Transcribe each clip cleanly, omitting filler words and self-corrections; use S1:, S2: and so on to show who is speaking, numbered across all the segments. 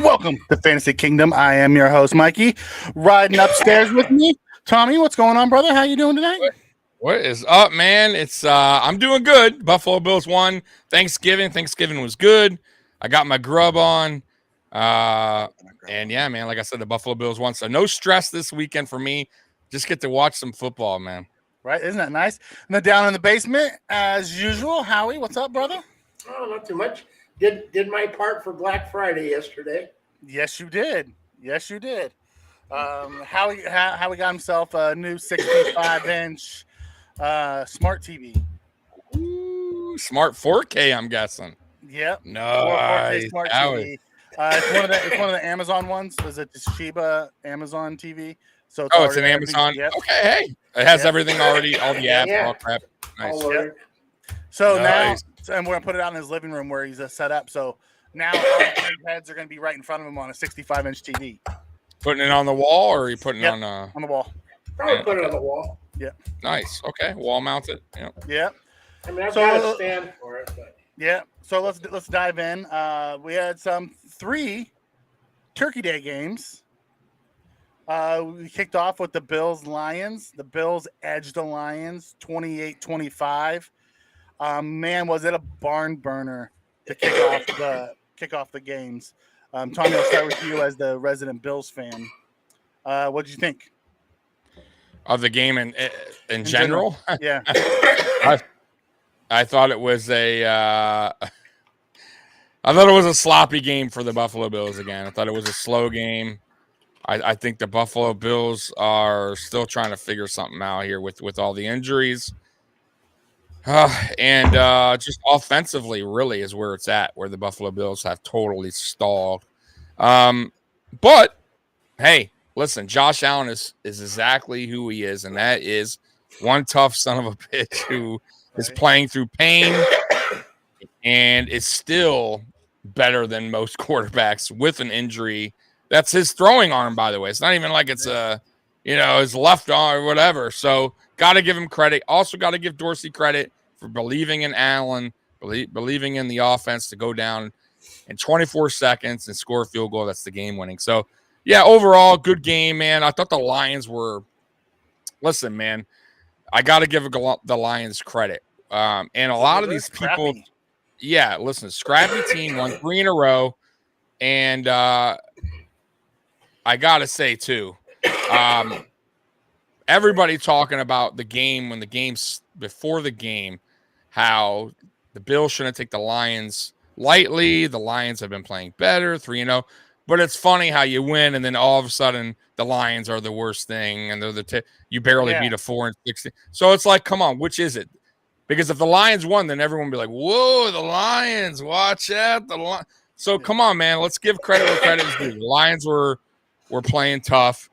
S1: Welcome to Fantasy Kingdom. I am your host, Mikey. Riding upstairs with me, Tommy. What's going on, brother? How you doing tonight?
S2: What is up, man? It's I'm doing good. Buffalo Bills won Thanksgiving. Thanksgiving was good. I got my grub on. And yeah, man, like I said, the Buffalo Bills won. So no stress this weekend for me. Just get to watch some football, man.
S1: Right? Isn't that nice? And then down in the basement, as usual, Howie. What's up, brother?
S3: Oh, not too much. Did my part for Black Friday yesterday.
S1: Yes, you did. Yes, you did. Howie got himself a new 65-inch smart TV.
S2: Ooh, smart 4K, I'm guessing.
S1: Yep.
S2: No,
S1: 4K smart TV. It's one of the Amazon ones. Is it Toshiba Amazon TV? So
S2: it's an Amazon.
S1: Yep.
S2: Okay, hey, it has everything already, all the apps, all crap. Nice.
S1: Yep. So now, and we're gonna put it out in his living room where he's set up. So now all the heads are gonna be right in front of him on a 65-inch TV.
S2: Putting it on the wall, or are you putting it on
S1: the wall?
S3: Probably put it on the wall.
S1: Yeah.
S2: Nice. Okay, wall mounted.
S1: Yeah.
S3: I mean, I've got a stand for it, but
S1: yeah. So let's dive in. We had 3 Turkey Day games. We kicked off with the Bills-Lions. The Bills edged the Lions 28-25. Man, was it a barn burner to kick off the games. Tommy, I'll start with you as the resident Bills fan. What did you think
S2: of the game in general?
S1: Yeah.
S2: I thought it was a sloppy game for the Buffalo Bills again. I thought it was a slow game. I think the Buffalo Bills are still trying to figure something out here with all the injuries. And just offensively really is where it's at, where the Buffalo Bills have totally stalled. But, hey, listen, Josh Allen is exactly who he is, and that is one tough son of a bitch who is playing through pain and is still better than most quarterbacks with an injury. That's his throwing arm, by the way. It's not even like it's his left arm or whatever. So got to give him credit. Also got to give Dorsey credit for believing in Allen, believing in the offense to go down in 24 seconds and score a field goal. That's the game winning. So, yeah, overall, good game, man. I thought the Lions were – listen, man, I got to give the Lions credit. And a lot of these people – yeah, listen, scrappy team won 3 in a row. And I got to say, too, everybody talking about the game when the game's before the game, how the Bills shouldn't take the Lions lightly. The Lions have been playing better, 3-0. But it's funny how you win, and then all of a sudden the Lions are the worst thing, and they're you barely beat a 4-16. So it's like, come on, which is it? Because if the Lions won, then everyone would be like, whoa, the Lions, watch out. So come on, man, let's give credit where credit is due. The Lions were playing tough.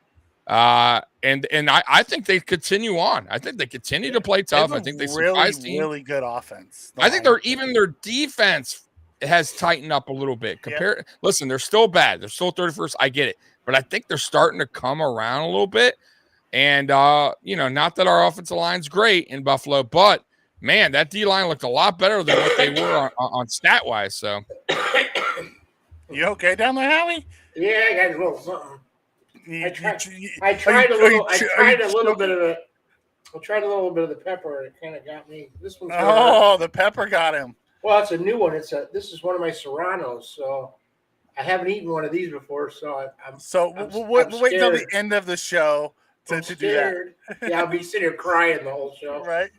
S2: And I think they continue on. I think they continue to play tough. I think they surprise team.
S1: Really good offense.
S2: I think their defense has tightened up a little bit. Listen, they're still bad. They're still 31st. I get it, but I think they're starting to come around a little bit. And not that our offensive line's great in Buffalo, but man, that D line looked a lot better than what they were on stat wise. So,
S1: you okay down there, Howie?
S3: Yeah, I got a little something. I tried a little bit of the pepper, and it kind of got me. This one's
S1: the pepper got him.
S3: Well, it's a new one. This is one of my Serranos, so I haven't eaten one of these before. So
S1: we'll wait till the end of the show to do that.
S3: Yeah, I'll be sitting here crying the whole show.
S1: Right.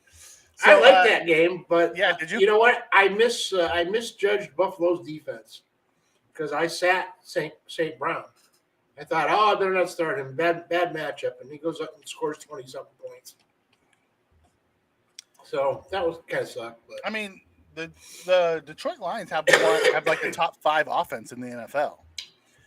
S3: So, I like that game, but
S1: yeah, did you?
S3: You know what? I misjudged Buffalo's defense because I sat St. Brown. I thought, they're not starting him. Bad matchup. And he goes up and scores 20-something points. So that was kind of sucked. But
S1: I mean, the Detroit Lions have like the top 5 offense in the NFL.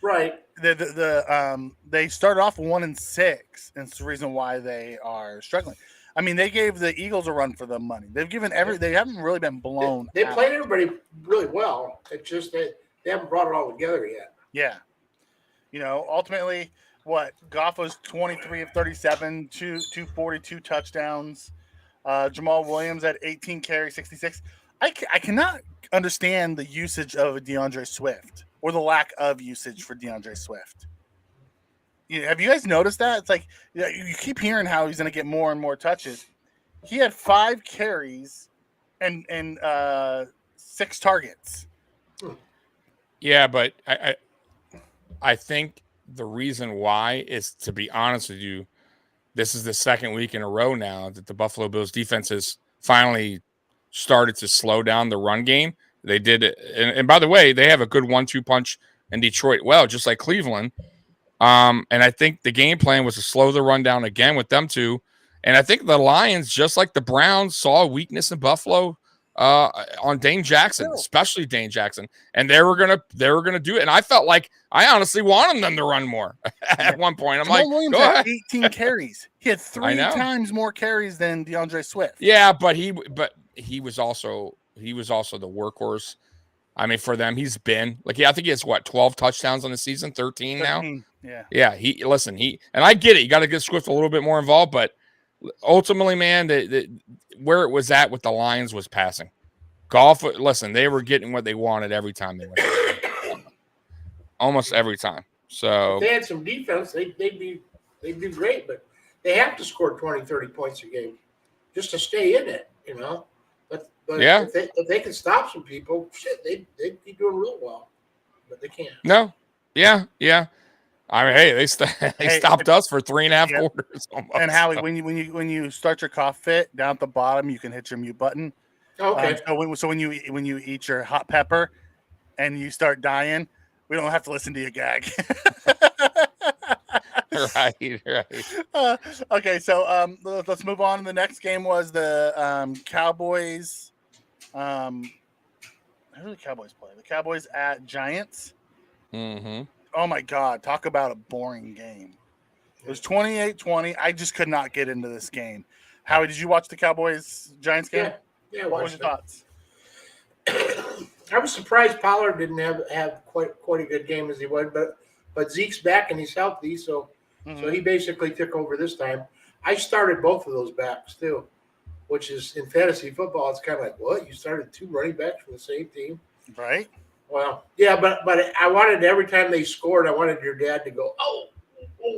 S3: Right.
S1: They started off 1-6, and it's the reason why they are struggling. I mean, they gave the Eagles a run for the money. They've given they haven't really been blown.
S3: They played everybody really well. It's just that they haven't brought it all together yet.
S1: Yeah. Ultimately, Goff was 23 of 37, 242 touchdowns. Jamal Williams had 18 carries, 66. I cannot understand the usage of DeAndre Swift or the lack of usage for DeAndre Swift. Have you guys noticed that? It's like you keep hearing how he's going to get more and more touches. He had 5 carries and 6 targets.
S2: Yeah, but I think the reason why is, to be honest with you, this is the second week in a row now that the Buffalo Bills defense has finally started to slow down the run game. They did it. And by the way, they have a good 1-2 punch in Detroit. Well, just like Cleveland. And I think the game plan was to slow the run down again with them two. And I think the Lions, just like the Browns, saw a weakness in Buffalo on Dane Jackson, especially Dane Jackson, and they were gonna do it. And I felt like I honestly wanted them to run more at one point. I'm
S1: Jamal
S2: like,
S1: Williams
S2: go
S1: had
S2: ahead.
S1: 18 carries. He had 3 times more carries than DeAndre Swift.
S2: Yeah, but he was also the workhorse. I mean, for them, he's been like, I think he has 12 touchdowns on the season, 13 now. Yeah. And I get it. You got to get Swift a little bit more involved, but ultimately, man, where it was at with the Lions was passing. Golf, listen, they were getting what they wanted every time they went. Almost every time. So
S3: if they had some defense, they'd do great, but they have to score 20, 30 points a game just to stay in it, you know. But
S2: yeah,
S3: if they can stop some people, shit, they'd be doing real well. But they can't.
S2: No. Yeah. I mean, hey, they stopped us for 3.5 quarters. Almost.
S1: And Howie, when you start your cough fit down at the bottom, you can hit your mute button.
S3: Okay.
S1: So when you eat your hot pepper and you start dying, we don't have to listen to you gag.
S2: Right.
S1: Okay, so let's move on. The next game was the Cowboys. Who do the Cowboys play? The Cowboys at Giants.
S2: Mm-hmm.
S1: Oh my God! Talk about a boring game. It was 28-20. I just could not get into this game. Howie, did you watch the Cowboys Giants game?
S3: Yeah.
S1: What was your thoughts?
S3: I was surprised Pollard didn't have quite a good game as he would, but Zeke's back and he's healthy, so he basically took over this time. I started both of those backs too, which is in fantasy football. It's kind of like, what? You started 2 running backs from the same team,
S1: right?
S3: Well, yeah, but I wanted every time they scored, I wanted your dad to go, oh,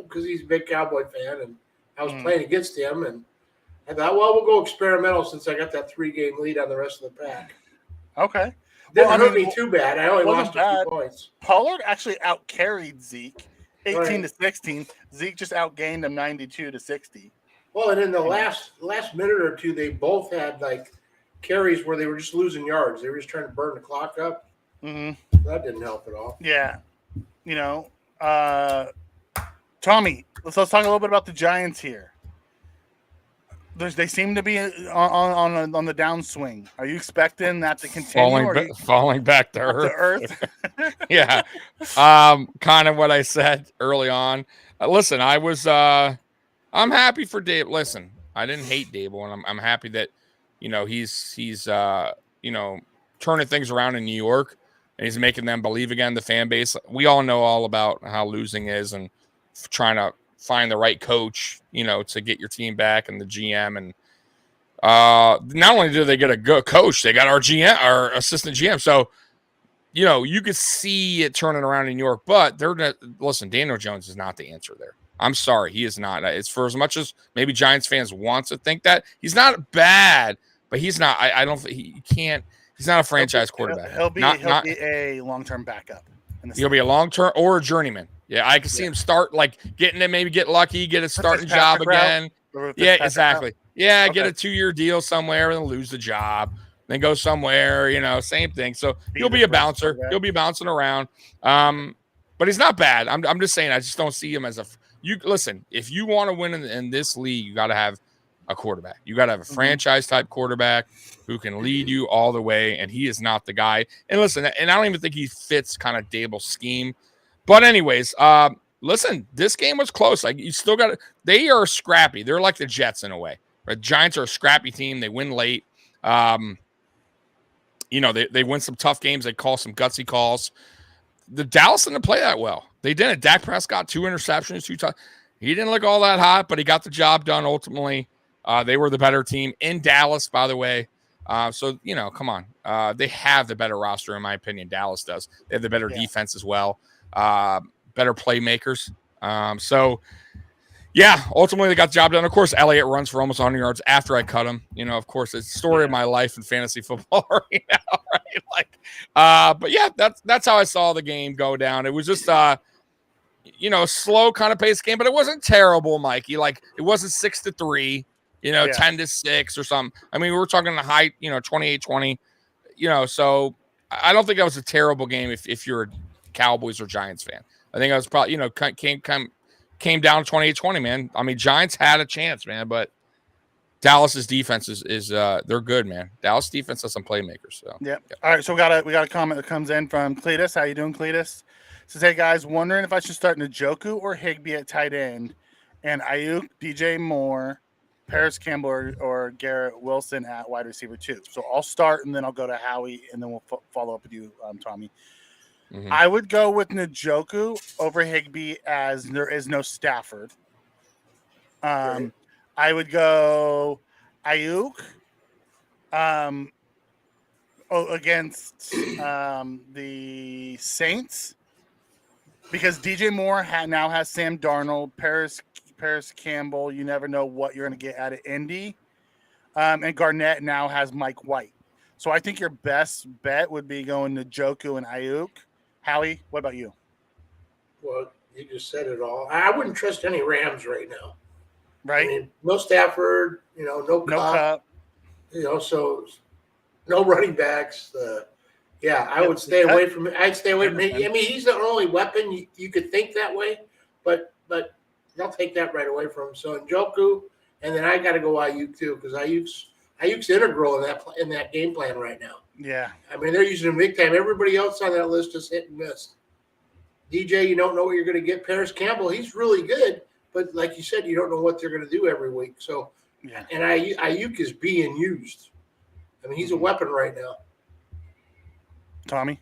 S3: because he's a big Cowboy fan, and I was playing against him, and I thought, well, we'll go experimental since I got that 3-game lead on the rest of the pack.
S1: Okay.
S3: Didn't hurt me too bad. I only lost a few points.
S1: Pollard actually out-carried Zeke 18-16. Zeke just outgained him 92-60.
S3: Well, and in the last minute or two, they both had like carries where they were just losing yards. They were just trying to burn the clock up.
S1: Mm-hmm.
S3: That didn't help at all.
S1: Yeah. You know, Tommy, let's talk a little bit about the Giants here. They seem to be on the downswing. Are you expecting that to continue?
S2: Falling back to earth. Yeah. Kind of what I said early on. Listen, I'm happy for Dave. Listen, I didn't hate Dable, and I'm happy that, he's turning things around in New York, and he's making them believe again, the fan base. We all know all about how losing is and trying to find the right coach, to get your team back, and the GM. And not only do they get a good coach, they got our assistant GM. So, you could see it turning around in New York, but listen, Daniel Jones is not the answer there. I'm sorry. He is not. It's for as much as maybe Giants fans want to think that he's not bad, but he's not, I don't think he can't, he's not a franchise quarterback.
S1: He'll be a long-term backup.
S2: He'll be a long-term or a journeyman. Yeah, I can see him start getting it, maybe get lucky, get a starting job again. Yeah, exactly. Yeah, get a 2-year deal somewhere and then lose the job. Then go somewhere, same thing. So he'll be a bouncer. He'll be bouncing around. But he's not bad. I'm just saying, I just don't see him as listen, if you want to win in this league, you got to have a quarterback. You got to have a franchise type quarterback who can lead you all the way. And he is not the guy. And listen, and I don't even think he fits kind of Dable's scheme. But anyways, listen, this game was close. Like, you still got they are scrappy. They're like the Jets in a way. Right? Giants are a scrappy team. They win late. They win some tough games. They call some gutsy calls. The Dallas didn't play that well. They didn't. Dak Prescott, 2 interceptions, 2 times. He didn't look all that hot, but he got the job done ultimately. They were the better team in Dallas, by the way. So come on. They have the better roster, in my opinion. Dallas does. They have the better defense as well. Better playmakers. So yeah, ultimately they got the job done. Of course, Elliott runs for almost 100 yards after I cut him. Of course, it's the story of my life in fantasy football right now, right? But yeah, that's how I saw the game go down. It was just slow kind of paced game, but it wasn't terrible, Mikey. Like it wasn't 6-3, 10-6 or something. I mean, we were talking the high, 28-20, so I don't think that was a terrible game if you're a Cowboys or Giants fan. I think I was probably, came down 28-20, man. I mean, Giants had a chance, man, but Dallas's defense is they're good, man. Dallas defense has some playmakers. So
S1: yeah. All right, so we got a comment that comes in from Cletus. How you doing, Cletus? Says, hey guys, wondering if I should start Njoku or Higbee at tight end, and Ayuk, DJ Moore, Paris Campbell, or Garrett Wilson at wide receiver 2. So I'll start, and then I'll go to Howie, and then we'll follow up with you, Tommy. Mm-hmm. I would go with Njoku over Higbee as there is no Stafford. I would go Ayuk against the Saints because DJ Moore now has Sam Darnold, Paris Campbell. You never know what you're going to get out of Indy. And Garnett now has Mike White. So I think your best bet would be going to Njoku and Ayuk. Howie, what about you?
S3: Well, you just said it all. I wouldn't trust any Rams right now.
S1: Right?
S3: I mean, no Stafford, no Cup. So no running backs. I would stay away from it. I'd stay away from him. I mean, he's the only weapon you could think that way, but they'll take that right away from him. So Njoku, and then I got to go Ayuk too because Ayuk's integral in that game plan right now.
S1: Yeah.
S3: I mean, they're using him big time. Everybody else on that list is hit and miss. DJ, you don't know what you're going to get. Paris Campbell, he's really good, but like you said, you don't know what they're going to do every week. So, and Ayuk is being used. I mean, he's a weapon right now.
S1: Tommy?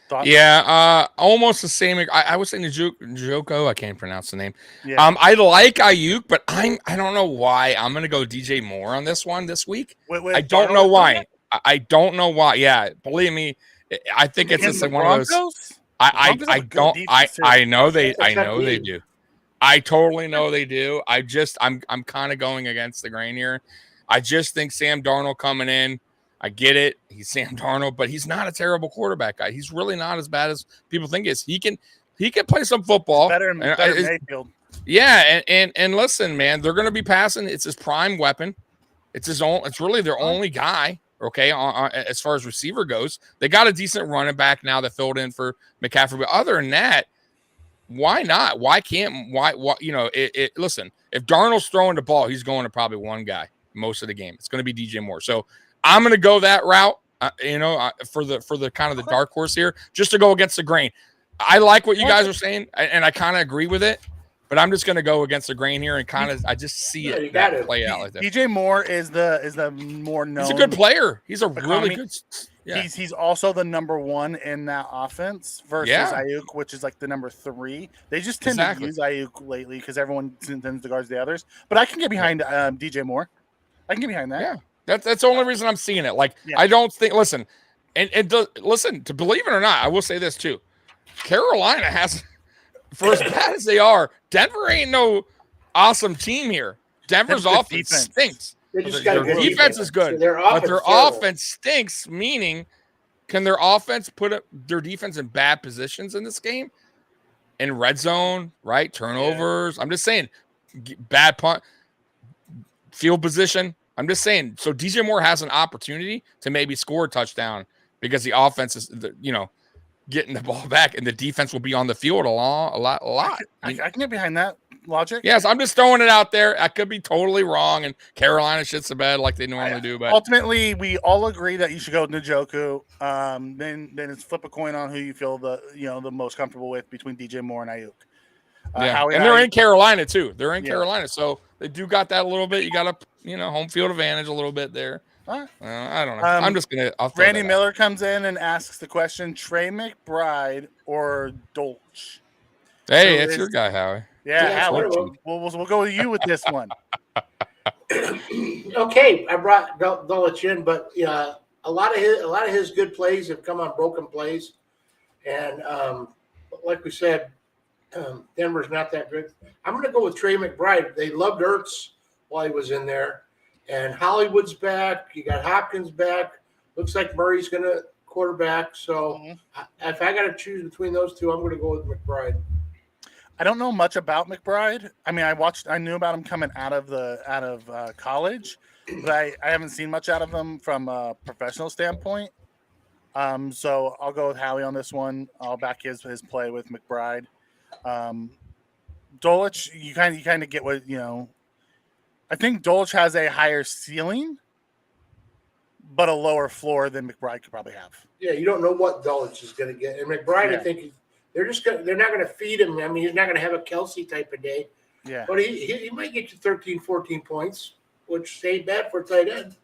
S1: Thoughts?
S2: Yeah, almost the same. I was saying Njoku. I can't pronounce the name.
S1: Yeah.
S2: I like Ayuk, but I don't know why. I'm going to go DJ Moore on this one this week.
S1: Wait,
S2: I don't know why. I don't know why. Yeah, believe me, I think it's just like one of those. I know they do. I totally know they do. I'm kind of going against the grain here. I just think Sam Darnold coming in. I get it. He's Sam Darnold, but he's not a terrible quarterback guy. He's really not as bad as people think he is. He can play some football.
S1: Better Mayfield.
S2: Yeah, and listen, man, they're going to be passing. It's his prime weapon. It's really their only guy. Okay, as far as receiver goes, they got a decent running back now that filled in for McCaffrey. But other than that, why not? Why can't? Why? Listen, if Darnold's throwing the ball, he's going to probably one guy most of the game. It's going to be DJ Moore. So I'm going to go that route. For the kind of the dark horse here, just to go against the grain. I like what you guys are saying, and I kind of agree with it. But I'm just going to go against the grain here and kind of I just see it play out like that.
S1: DJ Moore is the more known.
S2: He's a good player. He's a really good. Yeah.
S1: He's also the number 1 in that offense versus Ayuk, which is like the number 3. They just tend to use Ayuk lately because everyone tends to guard the others. But I can get behind DJ Moore. I can get behind that.
S2: Yeah, that's the only reason I'm seeing it. Like I don't think. Listen, listen. To believe it or not, I will say this too. Carolina has. For as bad as they are, Denver ain't no awesome team here. Denver's offense stinks.
S3: Their
S2: defense is good, but their offense stinks, meaning can their offense put their defense in bad positions in this game? In red zone, right? Turnovers. I'm just saying, bad punt, field position. I'm just saying. So DJ Moore has an opportunity to maybe score a touchdown because the offense is, getting the ball back, and the defense will be on the field a lot.
S1: I can get behind that logic.
S2: Yes, I'm just throwing it out there. I could be totally wrong, and Carolina shits the bed like they normally do. But
S1: ultimately, we all agree that you should go with Njoku. Then it's flip a coin on who you feel the most comfortable with between DJ Moore and Ayuk.
S2: They're in Carolina too. They're in Carolina, so they do got that a little bit. You got a home field advantage a little bit there.
S1: Right.
S2: I don't know. I'm just gonna.
S1: Randy Miller comes in and asks the question: Trey McBride or Dolch?
S2: Hey, it's your guy, Howie.
S1: Yeah, Howie. We'll go with you with this one.
S3: Okay, I brought Dulwich in, but a lot of his good plays have come on broken plays, and like we said, Denver's not that good. I'm going to go with Trey McBride. They loved Ertz while he was in there, and Hollywood's back. You got Hopkins back. Looks like Murray's going to quarterback. So if I got to choose between those two, I'm going to go with McBride.
S1: I don't know much about McBride. I mean, I knew about him coming out of college, but I haven't seen much out of him from a professional standpoint. So I'll go with Howie on this one. I'll back his play with McBride. Dulwich, you kind of get what I think Dulwich has a higher ceiling, but a lower floor than McBride could probably have.
S3: Yeah, you don't know what Dulwich is going to get, and McBride, I think they're not going to feed him. I mean, he's not going to have a Kelsey type of day.
S1: Yeah,
S3: but he might get you 13, 14 points, which ain't bad for a tight end.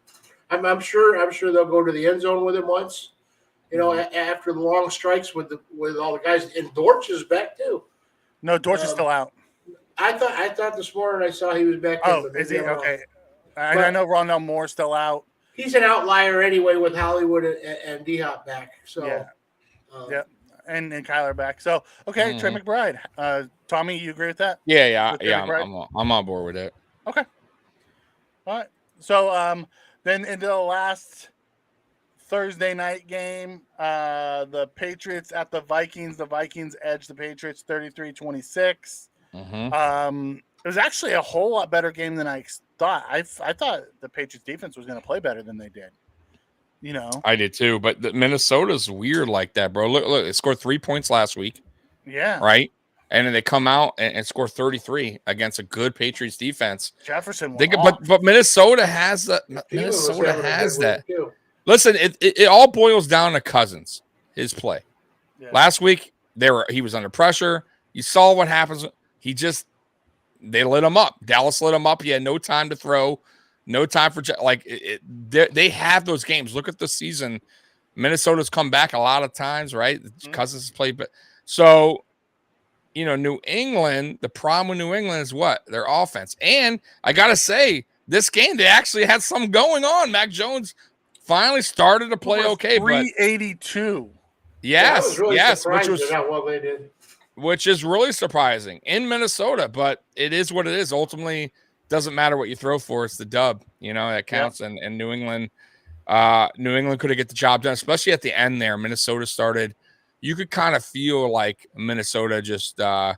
S3: I'm sure they'll go to the end zone with him once. After the long strikes with all the guys, and Dortch is back too.
S1: No, Dortch is still out.
S3: I thought this morning I saw he was back.
S1: Oh, is he okay? I know Rondell Moore's still out.
S3: He's an outlier anyway with Hollywood and D-Hop back. So
S1: yeah, and Kyler back. So okay, Trey McBride. Tommy, you agree with that?
S2: Yeah. I'm on board with it.
S1: Okay. All right. So then into the last Thursday night game, the Patriots at the Vikings. The Vikings edged the Patriots 33-26. It was actually a whole lot better game than I thought. I thought the Patriots defense was going to play better than they did.
S2: I did too, but Minnesota's weird like that, bro. Look, they scored 3 points last week.
S1: Yeah.
S2: Right? And then they come out and score 33 against a good Patriots defense.
S1: Jefferson
S2: but Minnesota has that. Minnesota has that. Listen, it all boils down to Cousins, his play. Yeah. Last week, he was under pressure. You saw what happens. They lit him up. Dallas lit him up. He had no time to throw, no time for they have those games. Look at the season. Minnesota's come back a lot of times, right? Cousins has played, but so New England. The problem with New England is what? Their offense. And I gotta say, this game they actually had something going on. Mac Jones finally started to play okay,
S1: 382.
S2: But yes,
S3: which was how well they did.
S2: Which is really surprising in Minnesota, but it is what it is. Ultimately, doesn't matter what you throw for; it's the dub, that counts. Yep. And New England could have get the job done, especially at the end there. Minnesota started. You could kind of feel like Minnesota just, the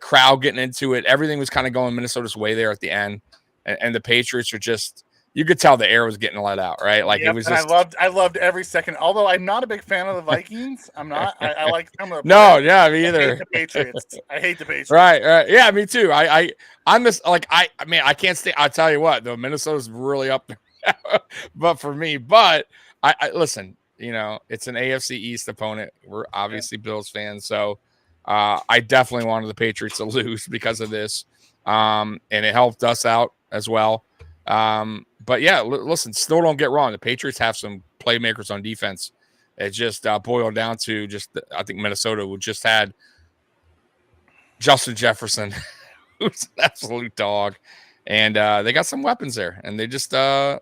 S2: crowd getting into it. Everything was kind of going Minnesota's way there at the end, and the Patriots are just. You could tell the air was getting let out, right? Like it was. Just...
S1: I loved every second. Although I'm not a big fan of the Vikings, I'm not. I like some of the.
S2: No, yeah, me either.
S1: I hate the Patriots. I hate the Patriots.
S2: Right. Yeah, me too. I'm just like I mean I can't stay. I'll tell you what, though, Minnesota's really up there, but for me, I listen. It's an AFC East opponent. We're obviously Bills fans, so I definitely wanted the Patriots to lose because of this, and it helped us out as well. But yeah, listen, still don't get wrong. The Patriots have some playmakers on defense. It just boiled down to I think Minnesota just had Justin Jefferson, who's an absolute dog. And they got some weapons there. And they just, it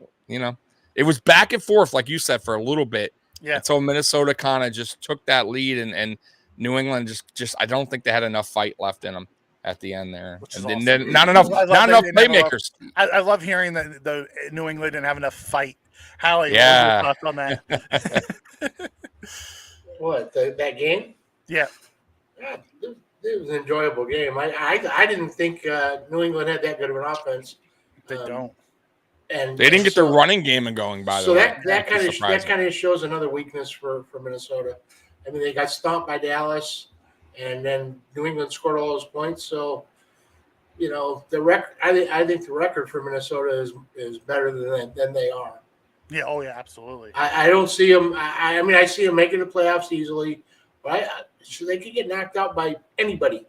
S2: was back and forth, like you said, for a little bit.
S1: Yeah.
S2: Until Minnesota kind of just took that lead and New England just I don't think they had enough fight left in them. At the end there, and then not enough playmakers.
S1: I love hearing that the New England didn't have enough fight. Howie,
S2: yeah,
S1: on that.
S3: What that game?
S1: Yeah,
S3: it was an enjoyable game. I didn't think New England had that good of an offense.
S1: They don't,
S3: and
S2: they didn't get their running game going. By the way,
S3: that kind of shows another weakness for Minnesota. I mean, they got stomped by Dallas. And then New England scored all those points. So, the record. I think the record for Minnesota is better than they are.
S1: Yeah. Oh, yeah. Absolutely.
S3: I don't see them. I mean, I see them making the playoffs easily, but so they could get knocked out by anybody.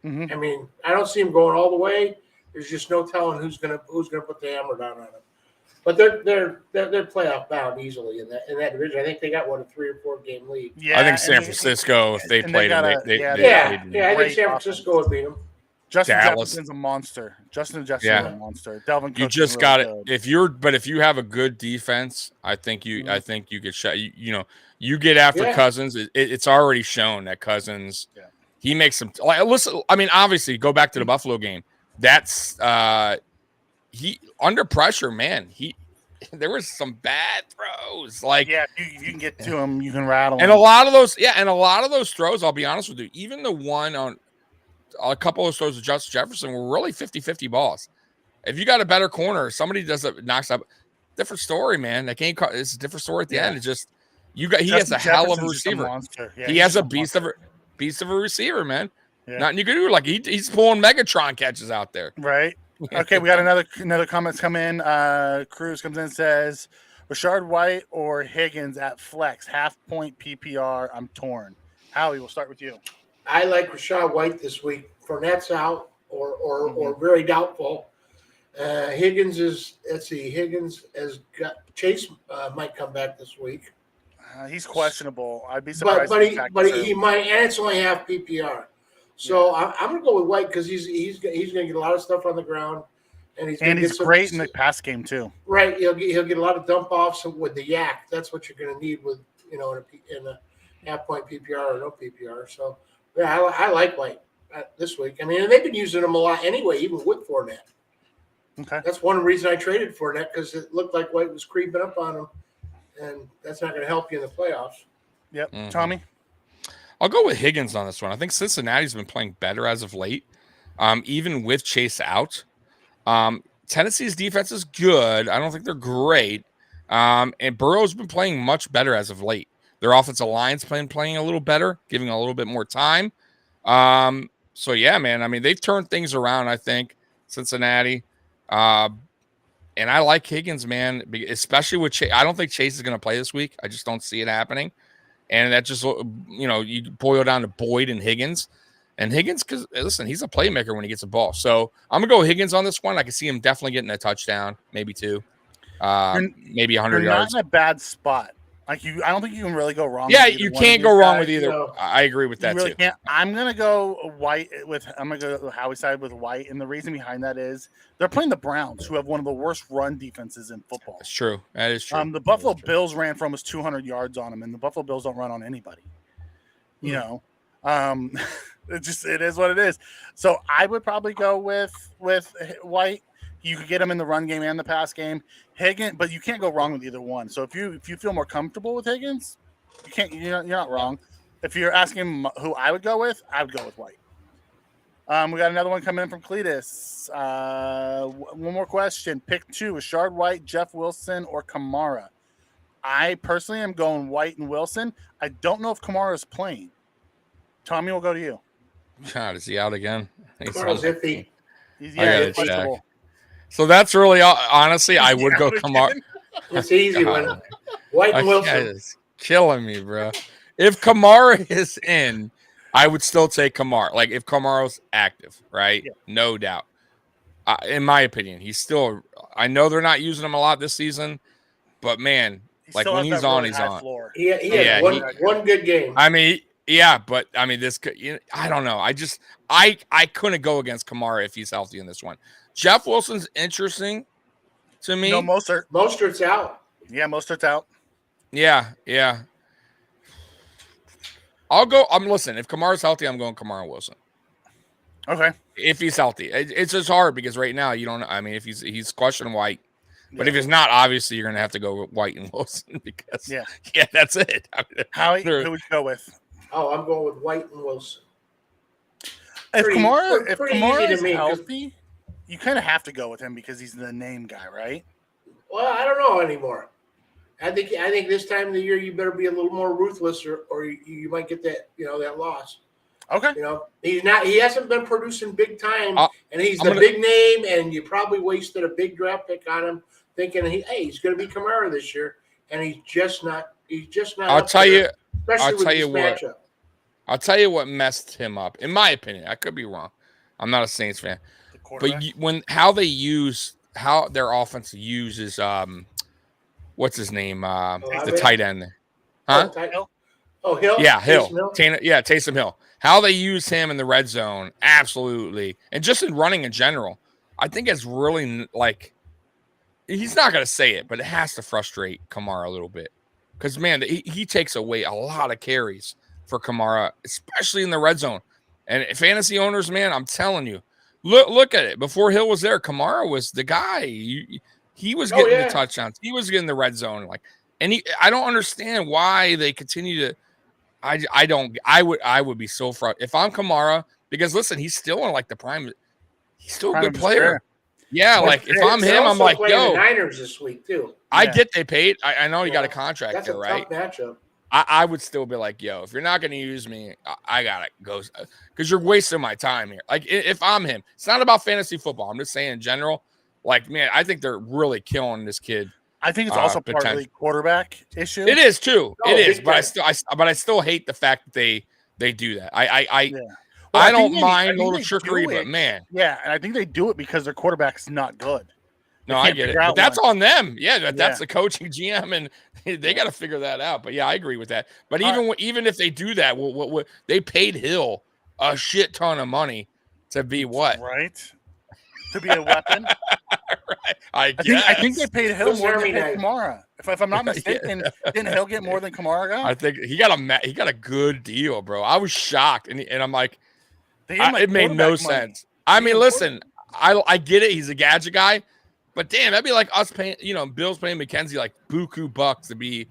S1: Mm-hmm.
S3: I mean, I don't see them going all the way. There's just no telling who's gonna put the hammer down on them. But they're playoff bound easily in that division. I think they got a 3 or 4 game lead.
S2: Yeah, I think San Francisco, if they played them,
S3: I think San Francisco would beat them.
S1: Justin
S2: Dallas.
S1: Jefferson's a monster. Justin Jefferson's
S2: Yeah.
S1: a monster. Delvin
S2: You
S1: Cook
S2: just
S1: is
S2: got
S1: really
S2: it.
S1: good.
S2: If you have a good defense, I think you
S1: Mhm.
S2: get shot. You get after
S3: Yeah.
S2: Cousins. It's already shown that Cousins,
S1: Yeah.
S2: he makes some. Like, listen, I mean, obviously, go back to the Buffalo game. That's he under pressure, man. There was some bad throws, like
S1: Yeah, if you can get to him, you can rattle
S2: and
S1: him.
S2: a lot of those throws. I'll be honest with you. Even the one on a couple of those throws of Justin Jefferson were really 50-50 balls. If you got a better corner, somebody does it, knocks up. Different story, man. That game, it's a different story at the end. It's just he has
S1: Justin
S2: a hell of a
S1: Jefferson's just a
S2: receiver.
S1: monster. Yeah,
S2: He
S1: he's
S2: has
S1: just
S2: a beast of a receiver, man.
S1: Yeah.
S2: Nothing you can do. Like he's pulling Megatron catches out there.
S1: Right. Okay, we got another comments come in. Cruz comes in and says Rashard White or Higgins at flex, half point PPR. I'm torn. Howie, we'll start with you.
S3: I like Rashad White this week. Fournette's out or
S1: Mhm.
S3: very doubtful. Higgins is, let's see, Higgins has got Chase might come back this week.
S1: He's questionable. I'd be surprised.
S3: But
S1: if
S3: he might, and it's only half PPR. So I'm going to go with White because he's going to get a lot of stuff on the ground, and
S1: he's great in the pass game too.
S3: Right, he'll get a lot of dump offs with the yak. That's what you're going to need with in a half point PPR or no PPR. So yeah, I like White this week. I mean, they've been using him a lot anyway, even with Fournette.
S1: Okay,
S3: that's one reason I traded Fournette because it looked like White was creeping up on him, and that's not going to help you in the playoffs.
S1: Yep, Tommy.
S2: I'll go with Higgins on this one. I think Cincinnati's been playing better as of late, even with Chase out. Tennessee's defense is good. I don't think they're great. And Burrow's been playing much better as of late. Their offensive line's playing a little better, giving a little bit more time. So yeah, man. I mean, they've turned things around, I think, Cincinnati. And I like Higgins, man, especially with Chase. I don't think Chase is going to play this week. I just don't see it happening. And that just, you boil down to Boyd and Higgins. And Higgins, because listen, he's a playmaker when he gets a ball. So I'm going to go Higgins on this one. I can see him definitely getting a touchdown, maybe two, maybe 100 yards.
S1: Not in a bad spot. I don't think you can really go wrong.
S2: Yeah, you can't go wrong with either.
S3: No.
S2: I agree with that
S1: really
S2: too.
S1: Can't. I'm gonna go White I'm gonna go Howie's side with White, and the reason behind that is they're playing the Browns, who have one of the worst run defenses in football.
S2: That's true. That is true.
S1: The Buffalo Bills ran for almost 200 yards on them, and the Buffalo Bills don't run on anybody. You know, it is what it is. So I would probably go with White. You could get him in the run game and the pass game. Higgins, but you can't go wrong with either one. So if you feel more comfortable with Higgins, you can't. You're not wrong. If you're asking who I would go with White. We got another one coming in from Cletus. One more question. Pick two: Rashard White, Jeff Wilson, or Kamara. I personally am going White and Wilson. I don't know if Kamara is playing. Tommy, will go to you.
S2: God, is he out again?
S3: Kamara's iffy.
S1: He's
S2: questionable. So that's really honestly, I would go Kamara.
S3: It's an easy one. White and Wilson
S2: is killing me, bro. If Kamara is in, I would still take Kamara. Like if Kamara's active, right? Yeah. No doubt. In my opinion, he's still. I know they're not using him a lot this season, but man, like when he's on, he's on.
S3: He had one good game.
S2: I mean, yeah, but I mean, this. I don't know. I couldn't go against Kamara if he's healthy in this one. Jeff Wilson's interesting to me.
S1: No,
S3: Mostert's out.
S1: Yeah, Mostert's out.
S2: Yeah. I'll go. Listen, if Kamara's healthy, I'm going Kamara Wilson.
S1: Okay.
S2: If he's healthy. It's just hard because right now you don't know. I mean, if he's questioning White. But if he's not, obviously you're gonna have to go with White and Wilson because that's it. I mean,
S1: who would you go with?
S3: Oh, I'm going with White and Wilson.
S1: If Kamara is healthy, you kind of have to go with him because he's the name guy, right?
S3: Well, I don't know anymore. I think this time of the year you better be a little more ruthless, or you might get that that loss.
S1: Okay.
S3: He hasn't been producing big time, and he's the big name, and you probably wasted a big draft pick on him, thinking he's going to be Kamara this year, and he's just not.
S2: I'll tell you
S3: matchup.
S2: I'll tell you what messed him up. In my opinion, I could be wrong. I'm not a Saints fan, but how their offense uses what's his name? The tight end, huh?
S3: Oh, Hill.
S2: Yeah, Hill. Taysom Hill. How they use him in the red zone, absolutely, and just in running in general, I think it's really like he's not going to say it, but it has to frustrate Kamara a little bit because man, he takes away a lot of carries for Kamara, especially in the red zone. And fantasy owners, man, I'm telling you, look at it. Before Hill was there, Kamara was the guy. He was getting the touchdowns. He was getting the red zone. I don't understand why they continue to. I would be so frustrated if I'm Kamara because listen, he's still in like the prime. He's still a good player. Yeah, like if I'm him, I'm like, yo.
S3: The Niners this week too.
S2: I get they paid. I know you got a contract there, right?
S3: That's a tough matchup.
S2: I would still be like, yo, if you're not going to use me, I gotta go because you're wasting my time here. Like if I'm him, it's not about fantasy football. I'm just saying in general. Like man, I think they're really killing this kid.
S1: I think it's also partly quarterback issue.
S2: It is too. It is, but I still hate the fact that they do that. I don't mind a little trickery, but man,
S1: yeah, and I think they do it because their quarterback's not good.
S2: No, I get it. But that's on them. Yeah, that's the coaching GM, and they got to figure that out. But yeah, I agree with that. But even if they do that, what they paid Hill a shit ton of money to be what?
S1: Right. To be a weapon.
S2: Right.
S1: I think they paid Hill more than they paid Kamara. If I'm not mistaken, didn't Hill get more than Kamara got?
S2: I think he got a good deal, bro. I was shocked, and I'm like, it made no sense. I mean, listen, I get it. He's a gadget guy. But damn, that'd be like us paying, Bill's paying McKenzie like buku bucks to be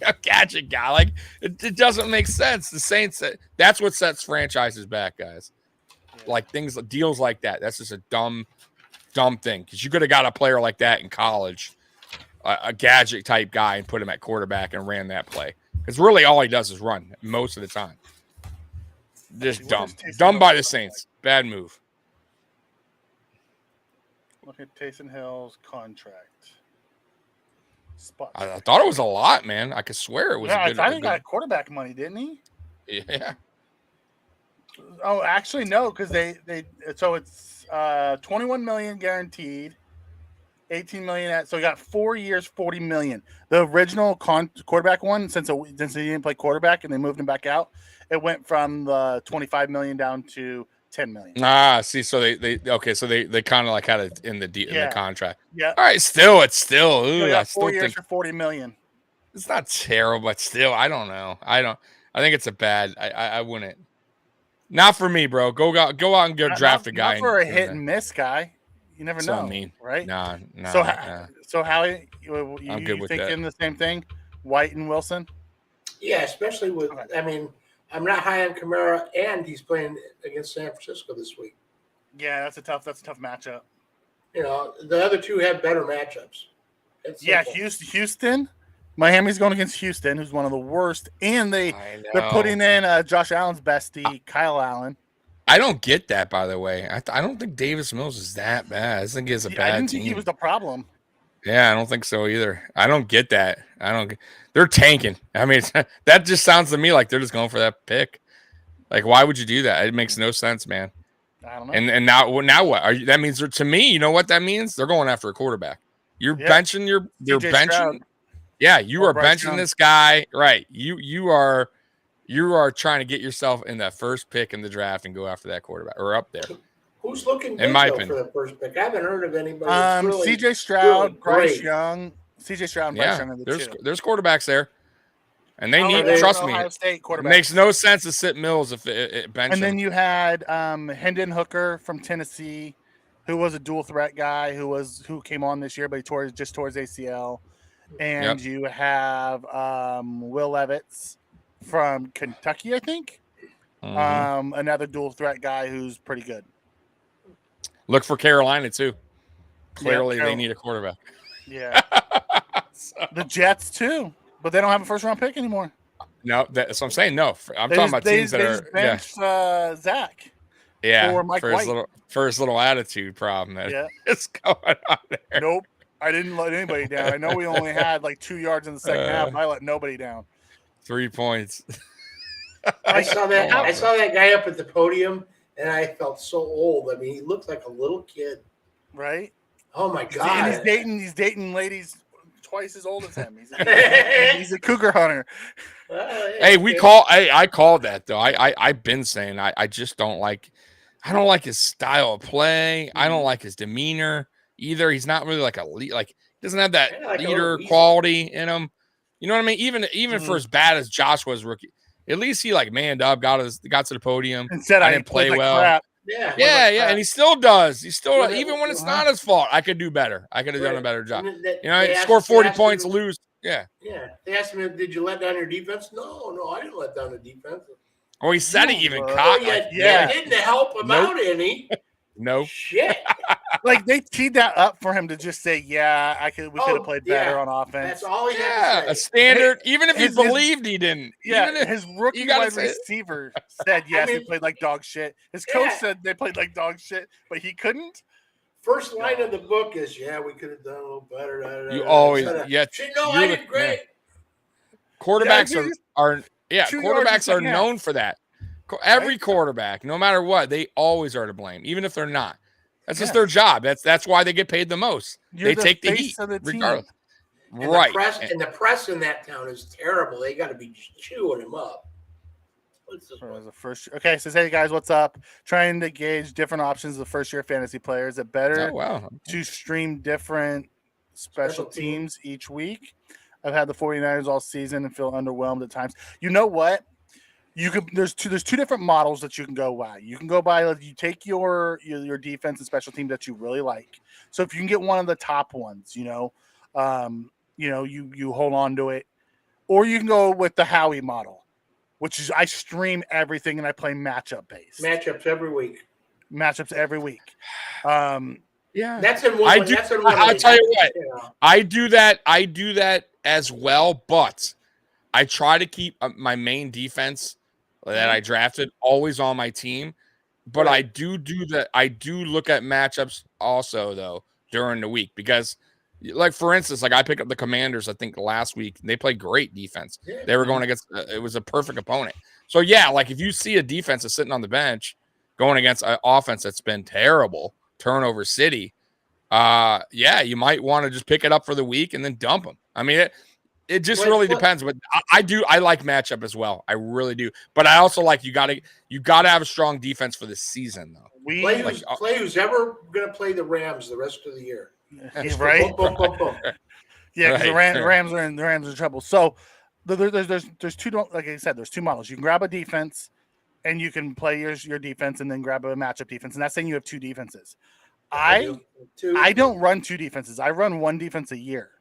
S2: a gadget guy. Like it doesn't make sense. The Saints, that's what sets franchises back, guys. Like deals like that. That's just a dumb thing. Because you could have got a player like that in college, a gadget type guy, and put him at quarterback and ran that play. Because really all he does is run most of the time. Just dumb by the Saints. Bad move.
S1: Look at Taysom Hill's contract.
S2: I thought it was a lot, man. I could swear it was.
S1: Yeah, I think he got quarterback money, didn't he?
S2: Yeah.
S1: Oh, actually, no, because so it's $21 million guaranteed, $18 million. So he got 4 years, $40 million. The original quarterback one, since he didn't play quarterback and they moved him back out, it went from the $25 million down to $10 million.
S2: See, so they kind of like had it in the contract.
S1: Yeah.
S2: All right, it's still. Ooh,
S1: I still 4 years for $40 million.
S2: It's not terrible, but still, I don't know. I think it's a bad. I wouldn't. Not for me, bro. Go out and go draft a guy.
S1: Not for a hit and miss guy. You never know.
S2: I mean,
S1: right?
S2: Nah.
S1: So Howie,
S2: I'm good with
S1: thinking
S2: that.
S1: the same thing? White and Wilson.
S3: Yeah, especially with. Okay. I mean, I'm not high on Kamara, and he's playing against San Francisco this week.
S1: Yeah, that's a tough matchup.
S3: The other two have better matchups.
S1: Houston. Miami's going against Houston, who's one of the worst, and they're putting in Josh Allen's bestie, Kyle Allen.
S2: I don't get that, by the way. I don't think Davis Mills is that bad. I think he's a bad team.
S1: I didn't think he was the problem.
S2: Yeah, I don't think so either. I don't get that. They're tanking. I mean, that just sounds to me like they're just going for that pick. Like, why would you do that? It makes no sense, man.
S1: I don't know.
S2: And now what? That means to me, you know what that means? They're going after a quarterback. You're benching you're benching. Stroud. Yeah, you are benching this guy, right? You are trying to get yourself in that first pick in the draft and go after that quarterback or up there.
S3: Who's looking good,
S2: in my opinion
S3: for the first pick? I haven't heard of anybody.
S1: CJ Stroud, Bryce Young, CJ Stroud, and Bryce Young are the two.
S2: There's quarterbacks there, and they need. Trust me, it makes no sense to sit Mills if it bench.
S1: And then you had Hendon Hooker from Tennessee, who was a dual threat guy who came on this year, but he tore his ACL. And you have Will Levis from Kentucky, I think. Mm-hmm. Another dual threat guy who's pretty good.
S2: Look for Carolina, too. Clearly, they need a quarterback.
S1: Yeah. The Jets, too. But they don't have a first-round pick anymore.
S2: No, that's what I'm saying. No. I'm talking about teams that are...
S1: benched Zach.
S2: Yeah,
S1: for Mike White.
S2: For his little attitude problem that is going on there.
S1: Nope. I didn't let anybody down. I know we only had like 2 yards in the second half, but I let nobody down.
S2: 3 points.
S3: I saw that guy up at the podium, and I felt so old. I mean, he looked like a little kid.
S1: Right?
S3: Oh my God.
S1: And he's dating ladies twice as old as him. He's a cougar hunter.
S2: Hey, I called that though. I've been saying I just don't like. I don't like his style of play. I don't like his demeanor either. He's not really like a lead. Like he doesn't have that leader quality in him. You know what I mean? Even for as bad as Joshua's rookie, at least he like manned up, got to the podium.
S1: And said I
S2: didn't play
S1: like
S2: well.
S1: Crap.
S2: Yeah, and he still does. He still even when it's not his fault. I could do better. I could have done a better job. Score 40 points, lose. Yeah.
S3: Yeah. They asked him, "Did you let down your defense?" No, I didn't let down the defense.
S2: Or he said he even
S3: caught. It didn't help him out any.
S2: Nope.
S3: Shit.
S1: Like they teed that up for him to just say, "Yeah, we could have played better on offense."
S3: That's all he had to say.
S2: A standard. Even if he believed he didn't.
S1: Yeah, his rookie wide receiver said yes, they played like dog shit. His coach said they played like dog shit, but he couldn't.
S3: First line of the book is, we could have done a little better.
S2: You always,
S3: I did great.
S2: Quarterbacks quarterbacks are known for that. Every quarterback, no matter what, they always are to blame, even if they're not. That's just their job. That's why they get paid the most. They take the heat, regardless. Right.
S3: The press in that town is terrible. They got to be chewing him up.
S1: Okay, says, hey guys, what's up? Trying to gauge different options of first-year fantasy players. Is it better to stream different special teams each week? I've had the 49ers all season and feel underwhelmed at times. You know what? There's two different models that you can go by. You can go by, you take your defense and special team that you really like. So if you can get one of the top ones, you hold on to it, or you can go with the Howie model, which is I stream everything and I play matchup based.
S3: Matchups every week.
S2: Yeah,
S3: that's in one.
S2: I'll tell you what, I do that as well, but I try to keep my main defense that I drafted always on my team, but I do that. I do look at matchups also though during the week because, like for instance, like I picked up the Commanders. I think last week they played great defense. They were going against. It was a perfect opponent. So yeah, like if you see a defense that's sitting on the bench going against an offense that's been terrible, turnover city, you might want to just pick it up for the week and then dump them. I mean It just really depends, but I like matchup as well. I really do. But I also like you gotta have a strong defense for the season though.
S3: Play who's ever gonna play the Rams the rest of the year.
S1: Right? Yeah, because the Rams are in trouble. So there's two, like I said, there's two models. You can grab a defense and you can play your defense and then grab a matchup defense. And that's saying you have two defenses. I don't run two defenses. I run one defense a year.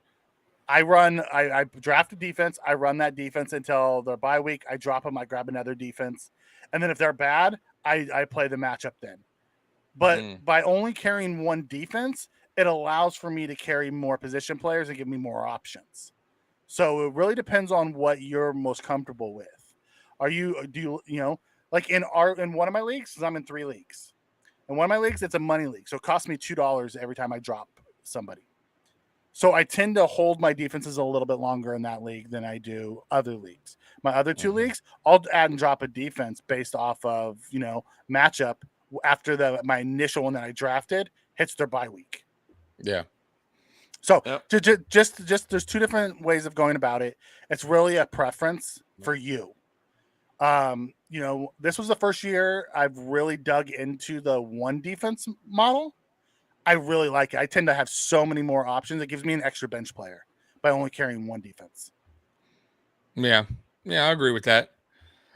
S1: I draft a defense. I run that defense until the bye week. I drop them. I grab another defense. And then if they're bad, I play the matchup then. But by only carrying one defense, it allows for me to carry more position players and give me more options. So it really depends on what you're most comfortable with. Like in one of my leagues, because I'm in 3 leagues. In one of my leagues, it's a money league. So it costs me $2 every time I drop somebody. So I tend to hold my defenses a little bit longer in that league than I do other leagues. My other 2 leagues, I'll add and drop a defense based off of, matchup after my initial one that I drafted hits their bye week.
S2: Yeah.
S1: So just there's 2 different ways of going about it. It's really a preference for you. This was the first year I've really dug into the one defense model. I really like it. I tend to have so many more options. It gives me an extra bench player by only carrying one defense. Yeah,
S2: I agree with that.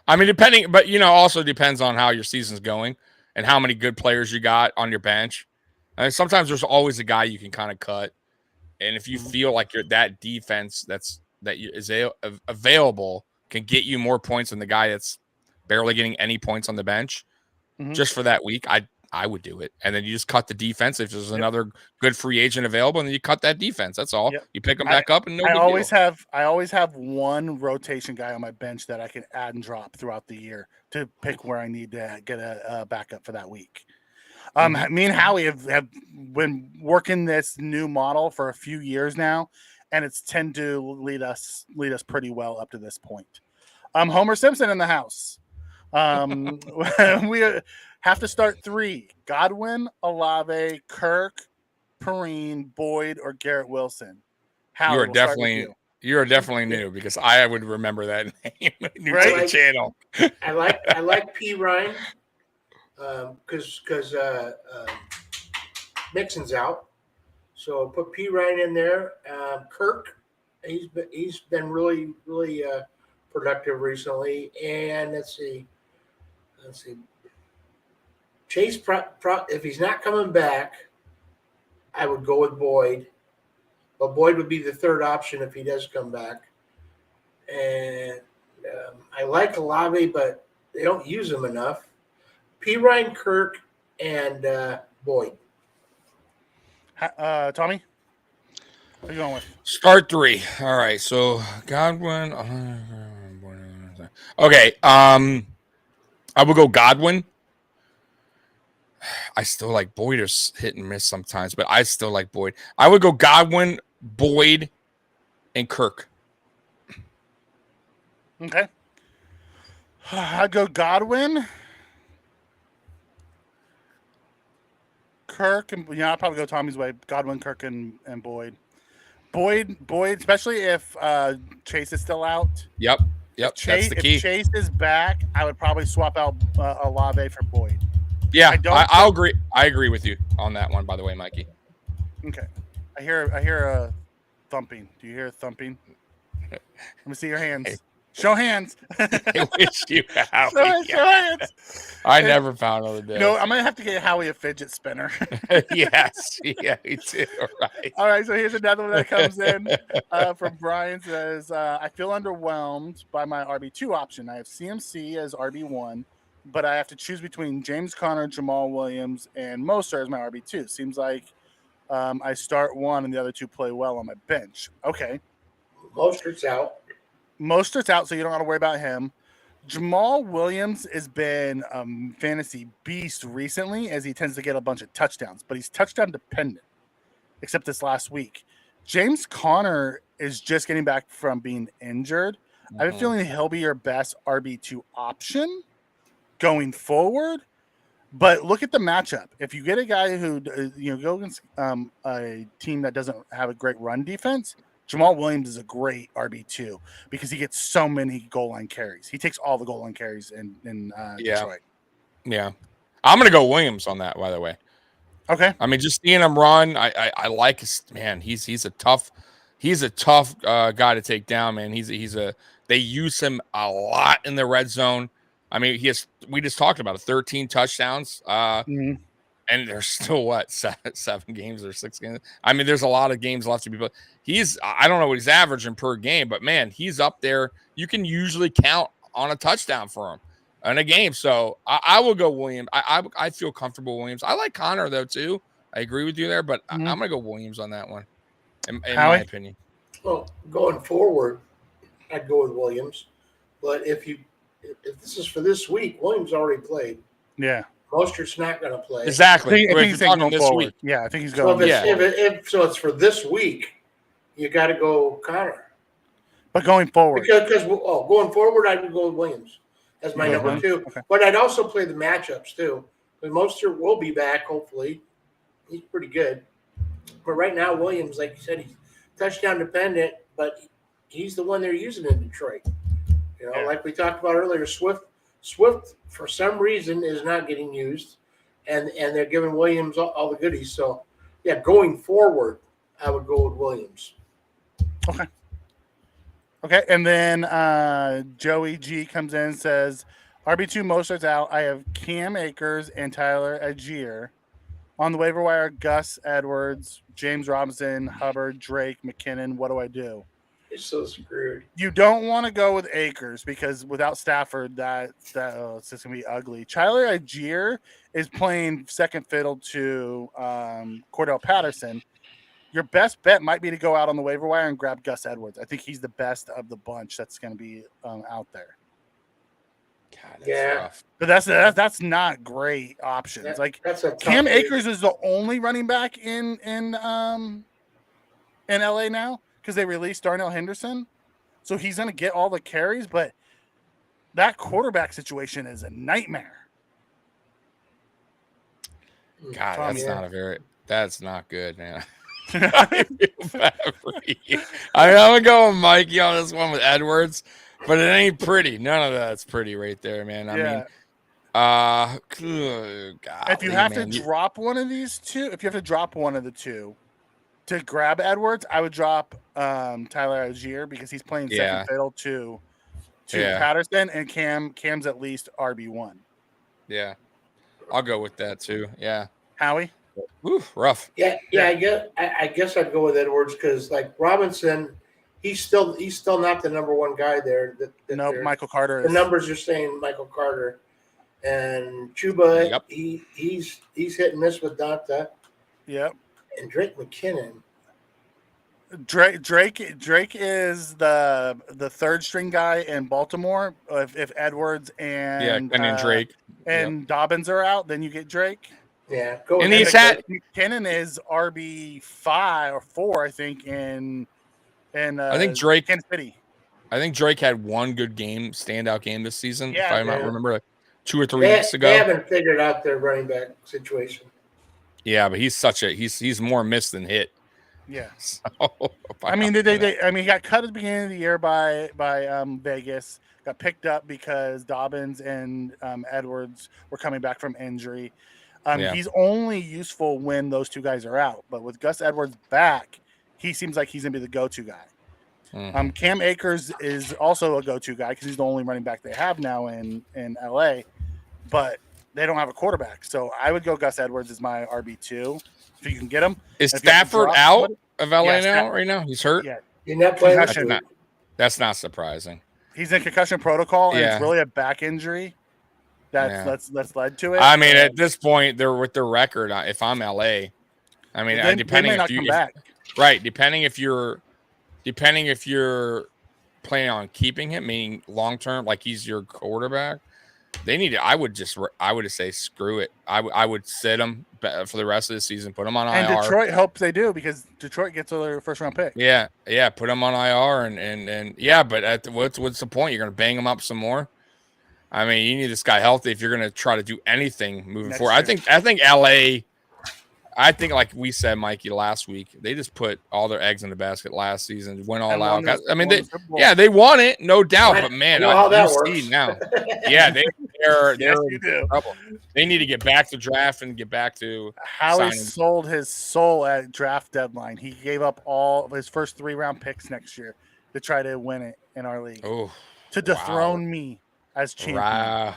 S2: I mean, but also depends on how your season's going and how many good players you got on your bench. I mean, sometimes there's always a guy you can kind of cut, and if you feel like that defense that is available can get you more points than the guy that's barely getting any points on the bench, just for that week, I would do it. And then you just cut the defense. If there's another good free agent available, and then you cut that defense. That's all. Yep. You pick them back up, and I always
S1: have one rotation guy on my bench that I can add and drop throughout the year to pick where I need to get a backup for that week. Me and Howie have been working this new model for a few years now, and it's tend to lead us pretty well up to this point. Homer Simpson in the house. We have to start 3: Godwin, Olave, Kirk, Perrine, Boyd, or Garrett Wilson. Howie, we'll start with you.
S2: You are definitely new because I would remember that name. New
S1: Right?
S2: to the channel.
S3: I like P. Ryan because Mixon's out, so put P. Ryan in there. Kirk, he's been really productive recently, and let's see. Chase, if he's not coming back, I would go with Boyd, but Boyd would be the third option if he does come back. And I like Olave, but they don't use him enough. P. Ryan, Kirk, and Boyd.
S1: Tommy, what are you going with?
S2: Start 3. All right. So Godwin. Okay. I would go Godwin. I still like Boyd is hit and miss sometimes, but I still like Boyd. I would go Godwin, Boyd, and Kirk.
S1: Okay. I'd go Godwin, Kirk, and I'll probably go Tommy's way. Godwin, Kirk, and Boyd. Boyd, especially if Chase is still out.
S2: Yep. That's the key.
S1: If Chase is back, I would probably swap out Olave for Boyd.
S2: Yeah, I'll agree. I agree with you on that one, by the way, Mikey.
S1: Okay. I hear a thumping. Do you hear a thumping? Let me see your hands.
S2: Hey.
S1: Show hands.
S2: I wish you Howie.
S1: Show hands.
S2: I never found other day.
S1: I'm gonna have to get Howie a fidget spinner.
S2: Yes. Yeah, me too. Right.
S1: All right, so here's another one that comes in from Brian. Says, I feel underwhelmed by my RB2 option. I have CMC as RB1, but I have to choose between James Conner, Jamal Williams, and Mostert as my RB2. Seems like I start one and the other two play well on my bench. Okay.
S3: Mostert's out.
S1: Mostert's out, so you don't have to worry about him. Jamal Williams has been a fantasy beast recently as he tends to get a bunch of touchdowns, but he's touchdown dependent, except this last week. James Conner is just getting back from being injured. I have a feeling he'll be your best RB2 option going forward. But look at the matchup. If you get a guy who go against a team that doesn't have a great run defense, Jamal Williams is a great RB2 because he gets so many goal line carries. He takes all the goal line carries in Detroit.
S2: Yeah. I'm going to go Williams on that, by the way.
S1: Okay.
S2: I mean, just seeing him run, I like his man. He's a tough guy to take down, man. They use him a lot in the red zone. I mean, we just talked about it, 13 touchdowns. And there's still seven games or 6 games. I mean, there's a lot of games left to be played. I don't know what he's averaging per game, but man, he's up there. You can usually count on a touchdown for him in a game. So I will go Williams. I feel comfortable with Williams. I like Connor though too. I agree with you there, but I'm gonna go Williams on that one. In my opinion.
S3: Well, going forward, I'd go with Williams. But if this is for this week, Williams already played.
S1: Yeah.
S3: Mostert's not going to play.
S2: Exactly.
S1: I think he's going
S2: this
S1: forward.
S2: week.
S1: Yeah, I think he's
S3: So
S1: going.
S3: So it's for this week. You got to go Connor.
S1: But going forward,
S3: because going forward, I would go with Williams as my number 2.
S1: Okay.
S3: But I'd also play the matchups too. But Mostert will be back. Hopefully, he's pretty good. But right now, Williams, like you said, he's touchdown dependent. But he's the one they're using in Detroit. Like we talked about earlier, Swift for some reason is not getting used, and they're giving Williams all the goodies. So, yeah, going forward, I would go with Williams.
S1: Okay, and then Joey G comes in and says, RB2 Mostert's out. I have Cam Akers and Tyler Algier. On the waiver wire, Gus Edwards, James Robinson, Hubbard, Drake, McKinnon. What do I do?
S3: You're so screwed.
S1: You don't want to go with Akers because without Stafford, it's just gonna be ugly. Tyler Algier is playing second fiddle to Cordell Patterson. Your best bet might be to go out on the waiver wire and grab Gus Edwards. I think he's the best of the bunch that's going to be out there.
S2: God, that's rough.
S1: But that's not great options. Cam Akers is the only running back in LA now, because they released Darnell Henderson. So he's going to get all the carries, but that quarterback situation is a nightmare.
S2: God, that's not good, man. I feel bad for you. I'm gonna go with Mikey on this one with Edwards, but it ain't pretty. None of that's pretty right there, man. I mean, good
S1: if you
S2: golly,
S1: have to
S2: man.
S1: drop one of these two, if you have to drop one of the two to grab Edwards, I would drop Tyler Algier because he's playing second fiddle to Patterson, and Cam's at least RB1.
S2: Yeah, I'll go with that too. Yeah,
S1: Howie.
S2: Woo, rough.
S3: Yeah. I guess I'd go with Edwards because like Robinson, he's still not the number one guy there.
S1: No, Michael Carter.
S3: The numbers are saying Michael Carter and Chuba.
S2: Yep.
S3: He's hit and miss with Donta.
S1: Yep.
S3: And Drake McKinnon.
S1: Drake is the third string guy in Baltimore. If Edwards and
S2: Drake
S1: and Dobbins are out, then you get Drake.
S3: Yeah,
S2: go. And he's had
S1: McKinnon is RB5 or 4, I think. In
S2: I think Drake
S1: Kansas City.
S2: I think Drake had one good standout game this season.
S1: Yeah,
S2: if I remember, like 2 or 3 weeks ago.
S3: They haven't figured out their running back situation.
S2: Yeah, but he's more missed than hit.
S1: Yeah.
S2: So,
S1: I mean, he got cut at the beginning of the year by Vegas. Got picked up because Dobbins and Edwards were coming back from injury. He's only useful when those two guys are out. But with Gus Edwards back, he seems like he's going to be the go-to guy. Mm-hmm. Cam Akers is also a go-to guy because he's the only running back they have now in LA. But they don't have a quarterback. So I would go Gus Edwards as my RB2 if you can get him.
S2: Is Stafford out of LA right now? He's hurt?
S3: Yeah. You're not playing
S2: that's not surprising.
S1: He's in concussion protocol, and it's really a back injury that's led to it.
S2: I mean, at this point, they're with their record. If I'm LA, I mean, depending if you're planning on keeping him, meaning long term, like he's your quarterback, they need to. I would say screw it. I would sit him for the rest of the season. Put him on IR.
S1: And Detroit hopes they do because Detroit gets their first round pick.
S2: Yeah. Put him on IR and yeah. But what's the point? You're going to bang him up some more. I mean, you need this guy healthy if you're going to try to do anything moving forward. I think LA. I think, like we said, Mikey, last week, they just put all their eggs in the basket last season, went all out. I mean, they won it, no doubt. But man,
S3: how that works.
S2: See now, they're in trouble. They need to get back to draft and get back to
S1: how he sold his soul at draft deadline. He gave up all of his first 3-round picks next year to try to win it in our league.
S2: Oh,
S1: to dethrone me as champion.
S2: Wow.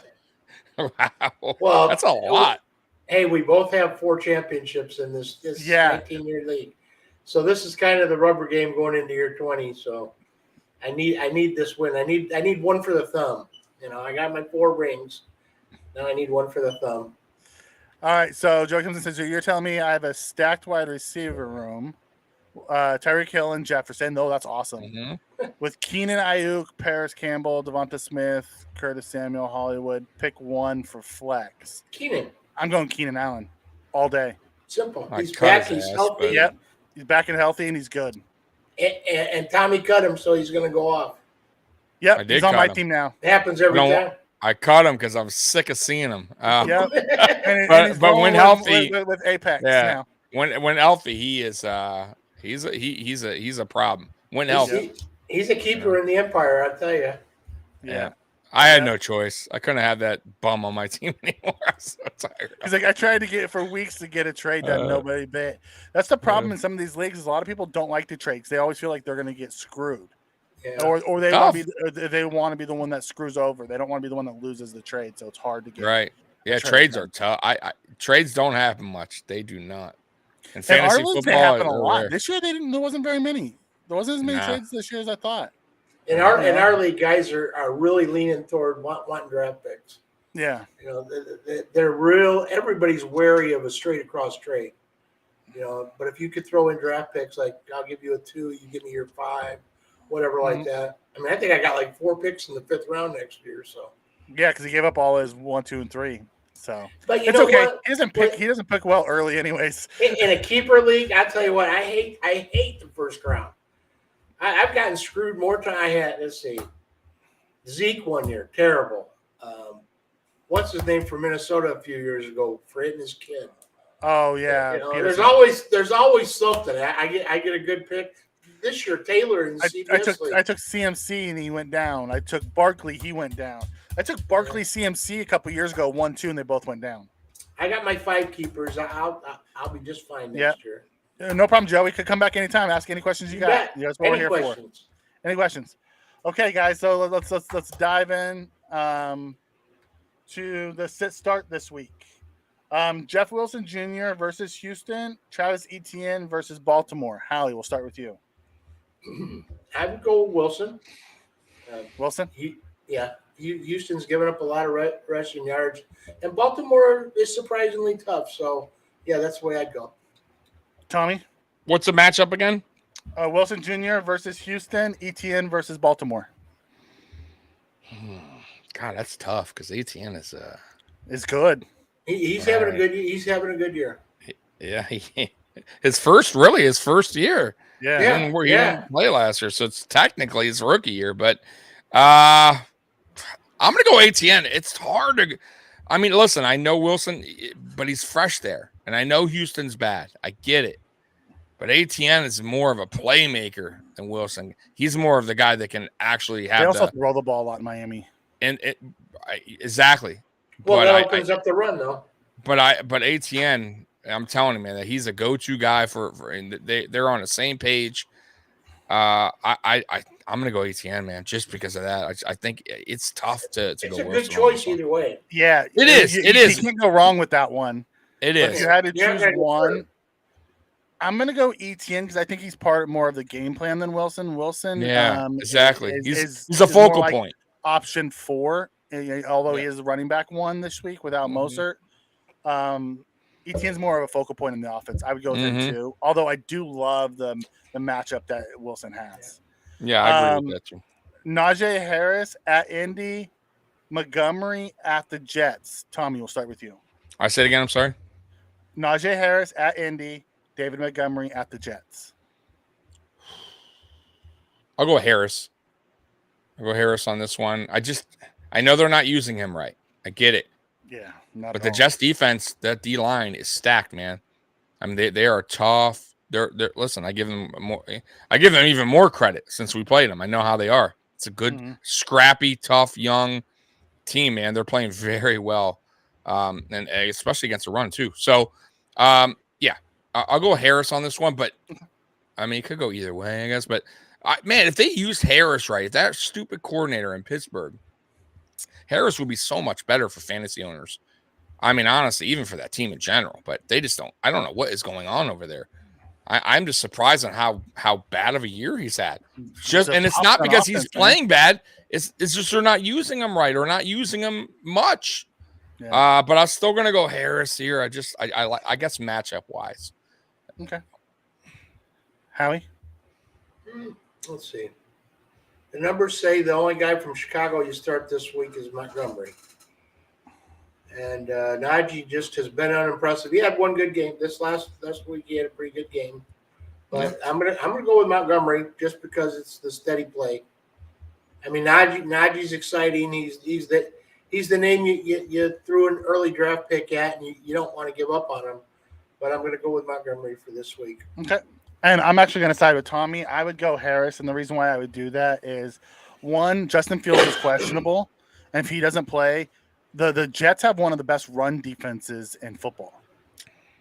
S2: Well, that's a lot.
S3: Hey, we both have 4 championships in this 19-year league. So this is kind of the rubber game going into year 20. So I need this win. I need one for the thumb. You know, I got my 4 rings. Now I need one for the thumb.
S1: All right. So Joe comes and says, you're telling me I have a stacked wide receiver room. Tyreek Hill and Jefferson. No, that's awesome. Mm-hmm. With Keenan Ayuk, Paris Campbell, Devonta Smith, Curtis Samuel, Hollywood. Pick one for flex.
S3: Keenan.
S1: I'm going Keenan Allen all day.
S3: Simple. He's back. He's healthy.
S1: Yep. He's back and healthy, and he's good.
S3: And Tommy cut him, so he's going to go off.
S1: Yep. He's on my team now.
S3: It happens every time.
S2: I cut him because I'm sick of seeing him.
S1: Yep.
S2: But when healthy,
S1: with Apex now.
S2: When healthy, he is he's a problem. When healthy,
S3: he's a keeper in the Empire. I'll tell you.
S2: Yeah. I had no choice. I couldn't have that bum on my team anymore. I'm so tired.
S1: He's like, I tried to get it for weeks to get a trade done. Nobody bit. That's the problem in some of these leagues. Is a lot of people don't like to trade because they always feel like they're going to get screwed, or they want to be the one that screws over. They don't want to be the one that loses the trade, so it's hard to get
S2: right. Yeah, trades are tough. Trades don't happen much. They do not. In fantasy football,
S1: they happen a lot. This year, there wasn't very many. There wasn't as many trades this year as I thought.
S3: In our league, guys are really leaning toward wanting draft picks.
S1: Yeah,
S3: you know, they're real. Everybody's wary of a straight across trade. You know, but if you could throw in draft picks, like I'll give you a 2, you give me your 5, whatever like that. I mean, I think I got like 4 picks in the 5th round next year. So
S1: yeah, because he gave up all his 1, 2, and 3. So
S3: but
S1: it's okay. What? He doesn't pick well early, anyways.
S3: In a keeper league, I tell you what, I hate the first round. I've gotten screwed more time. I had, let's see, Zeke 1 year, terrible. What's his name from Minnesota a few years ago for hitting his kid?
S1: Oh yeah,
S3: there's always something. I get a good pick this year. Taylor in the CBS league.
S1: I took CMC and he went down. I took Barkley, he went down. I took Barkley CMC a couple years ago, 1-2, and they both went down.
S3: I got my 5 keepers. I'll be just fine next year.
S1: No problem, Joe. We could come back anytime. Ask any questions you got. That's what we're here for. Any questions? Okay, guys. So let's dive in to the start this week. Jeff Wilson Jr. versus Houston. Travis Etienne versus Baltimore. Hallie, we'll start with you.
S3: I would go with Wilson.
S1: Wilson?
S3: Houston's given up a lot of rushing yards, and Baltimore is surprisingly tough. So, yeah, that's the way I'd go.
S1: Tommy?
S2: What's the matchup again?
S1: Wilson Jr. versus Houston. Etienne versus Baltimore.
S2: God, that's tough because Etienne
S1: is good.
S3: He's having a good. He's having a good year.
S2: Yeah, his first year.
S1: Yeah,
S2: he didn't play last year, so it's technically his rookie year. But I'm gonna go Etienne. It's hard to. I mean, listen, I know Wilson, but he's fresh there, and I know Houston's bad. I get it, but Etienne is more of a playmaker than Wilson. He's more of the guy that can actually have.
S1: They also throw the ball a lot in Miami.
S3: Well,
S2: Exactly. But
S3: that opens up the run, though.
S2: But Etienne, I'm telling you, man, that he's a go-to guy for and they're on the same page. I'm gonna go Etienne, man, just because of that. I think it's tough to
S3: it's
S2: go.
S3: It's a good choice either way.
S1: Yeah,
S2: it is. It is.
S1: You can't go wrong with that one.
S2: It is.
S1: If you had to choose one, I'm gonna go Etienne because I think he's part more of the game plan than Wilson. Wilson,
S2: exactly. He's a focal point.
S1: Option 4, although he is running back 1 this week without Mostert. Etienne's more of a focal point in the offense. I would go with him too. Although I do love the matchup that Wilson has.
S2: Yeah, I agree with that too.
S1: Najee Harris at Indy, Montgomery at the Jets. Tommy, we'll start with you.
S2: I said again. I'm sorry.
S1: Najee Harris at Indy, David Montgomery at the Jets.
S2: I'll go Harris. I'll go Harris on this one. I know they're not using him right. I get it.
S1: Yeah,
S2: but the Jets defense, that D line is stacked, man. I mean, they are tough. They're listen. I give them even more credit since we played them. I know how they are. It's a good, scrappy, tough, young team, man. They're playing very well, and especially against the run too. So, yeah, I'll go Harris on this one. But I mean, it could go either way, I guess. But man, if they used Harris right, if that stupid coordinator in Pittsburgh, Harris would be so much better for fantasy owners. I mean, honestly, even for that team in general. But they just don't. I don't know what is going on over there. I'm just surprised on how bad of a year he's had. And it's not because he's playing bad. It's just they're not using him right or not using him much. Yeah. But I'm still gonna go Harris here. I guess matchup wise.
S1: Okay. Howie?
S3: Let's see. The numbers say the only guy from Chicago you start this week is Montgomery. And Najee just has been unimpressive. He had one good game. This last week he had a pretty good game. But I'm gonna go with Montgomery just because it's the steady play. I mean, Najee's exciting. He's the name you threw an early draft pick at, and you don't want to give up on him. But I'm going to go with Montgomery for this week.
S1: Okay. And I'm actually going to side with Tommy. I would go Harris, and the reason why I would do that is, one, Justin Fields is questionable, and if he doesn't play, the Jets have one of the best run defenses in football,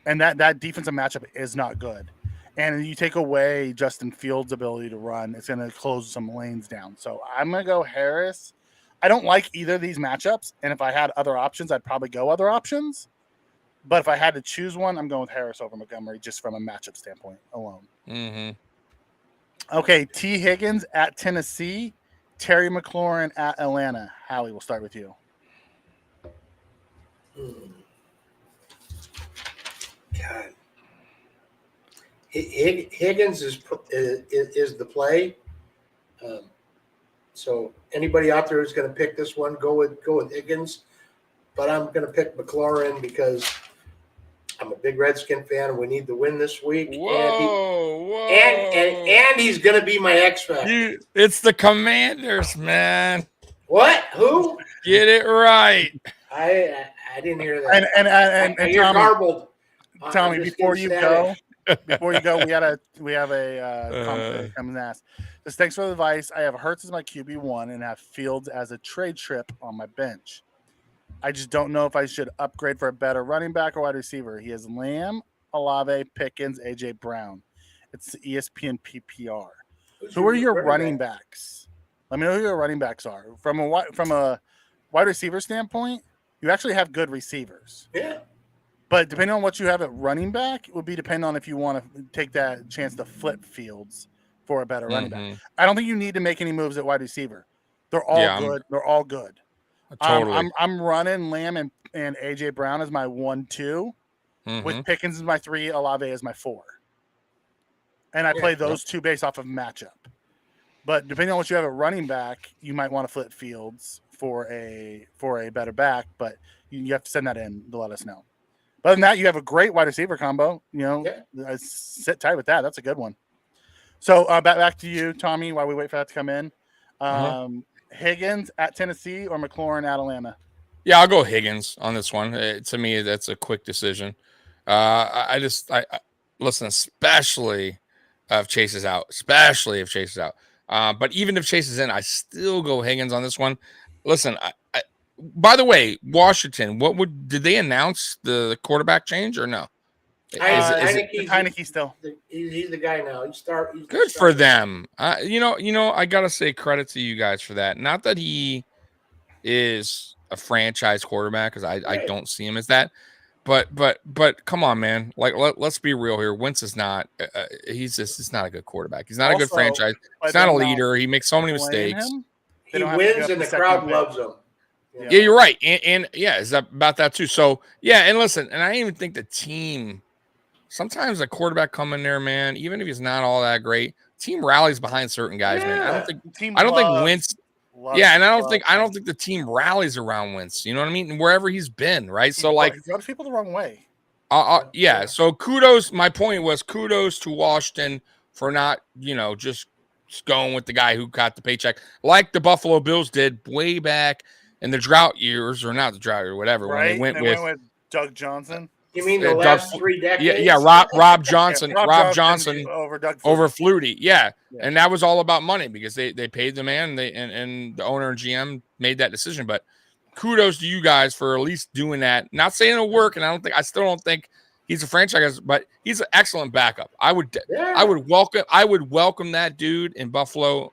S1: and that defensive matchup is not good. And you take away Justin Fields' ability to run, it's going to close some lanes down. So I'm going to go Harris. I don't like either of these matchups, and if I had other options, I'd probably go other options. But if I had to choose one, I'm going with Harris over Montgomery just from a matchup standpoint alone.
S2: Mm-hmm.
S1: Okay, T. Higgins at Tennessee, Terry McLaurin at Atlanta. Howie, we'll start with you.
S3: God. Higgins is the play. So anybody out there who's going to pick this one, go with Higgins. But I'm going to pick McLaurin because I'm a big Redskin fan, and we need the win this week.
S2: Whoa.
S3: And he's going to be my X factor.
S2: It's the Commanders, man.
S3: What? Who?
S2: Get it right.
S3: I didn't hear that.
S1: And
S3: you're
S1: Tommy,
S3: garbled.
S1: Tommy,
S3: I'm just
S1: before
S3: getting
S1: you
S3: static.
S1: go, we have a comment that comes and asks. Says, thanks for the advice. I have Hurts as my QB1 and have Fields as a trade trip on my bench. I just don't know if I should upgrade for a better running back or wide receiver. He has Lamb, Olave, Pickens, AJ Brown. It's ESPN PPR. Who are your running backs? Let me know who your running backs are. From a wide receiver standpoint, you actually have good receivers.
S3: Yeah.
S1: But depending on what you have at running back, it would be depending on if you want to take that chance to flip Fields for a better running back. I don't think you need to make any moves at wide receiver. They're all good. They're all good.
S2: Totally.
S1: I'm running Lamb and AJ Brown as my 1-2, with Pickens as my 3, Olave as my 4. And I play those two based off of matchup. But depending on what you have at running back, you might want to flip Fields for a better back, but you have to send that in to let us know. Other than that, you have a great wide receiver combo. Sit tight with that. That's a good one. So back to you, Tommy, while we wait for that to come in. Higgins at Tennessee or McLaurin at Atlanta?
S2: Yeah, I'll go Higgins on this one. To me, that's a quick decision. I listen, especially if Chase is out. But even if Chase is in, I still go Higgins on this one. Listen, by the way, Washington, did they announce the quarterback change or no?
S1: Heineke still.
S3: He's the guy now. He's
S2: good for them. I gotta say credit to you guys for that. Not that he is a franchise quarterback, because I don't see him as that. But come on, man. Like let's be real here. Wentz is not. He's not a good quarterback. He's not a good franchise. He's not a leader. He makes so many mistakes.
S3: He wins, and the crowd loves him.
S2: Yeah, you're right. And yeah, is that about that too? So yeah, and listen, and I even think the team. Sometimes a quarterback come in there, man. Even if he's not all that great, team rallies behind certain guys, man. I don't think Wentz. Yeah, and I don't think the team rallies around Wentz. You know what I mean? And wherever he's been, right? So like,
S1: he rubs people the wrong way.
S2: Yeah. So kudos. My point was kudos to Washington for not, just going with the guy who got the paycheck, like the Buffalo Bills did way back in the drought years, or not the drought or whatever,
S1: right?
S2: When they went with
S1: Doug Johnson.
S3: You mean the last 3 decades?
S2: Yeah, Rob Johnson. Rob Johnson
S1: over Doug
S2: over Flutie. Yeah. And that was all about money, because they paid the man, and the owner and GM made that decision. But kudos to you guys for at least doing that. Not saying it'll work, and I still don't think he's a franchise, but he's an excellent backup. I would welcome that dude in Buffalo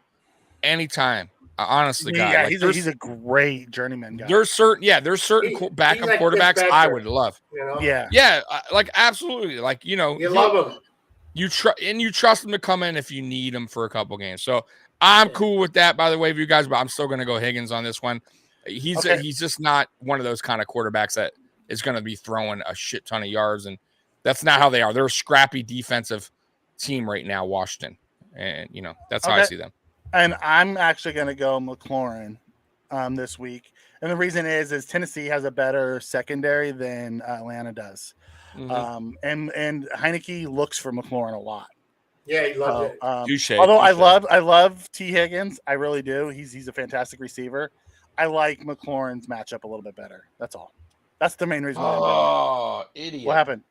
S2: anytime. Honestly,
S1: guy. Yeah, he's a great journeyman guy.
S2: There's certain backup quarterbacks I would love. Yeah, like absolutely. Like
S3: you love him.
S2: You trust him to come in if you need him for a couple games. So I'm cool with that. By the way, of you guys, but I'm still going to go Higgins on this one. He's just not one of those kind of quarterbacks that is going to be throwing a shit ton of yards, and that's not how they are. They're a scrappy defensive team right now, Washington, and that's how I see them.
S1: And I'm actually going to go McLaurin this week. And the reason is Tennessee has a better secondary than Atlanta does. And Heineke looks for McLaurin a lot.
S3: Yeah, he loves it.
S1: Although I love T. Higgins. I really do. He's a fantastic receiver. I like McLaurin's matchup a little bit better. That's all. That's the main reason.
S2: Oh, idiot.
S1: What happened?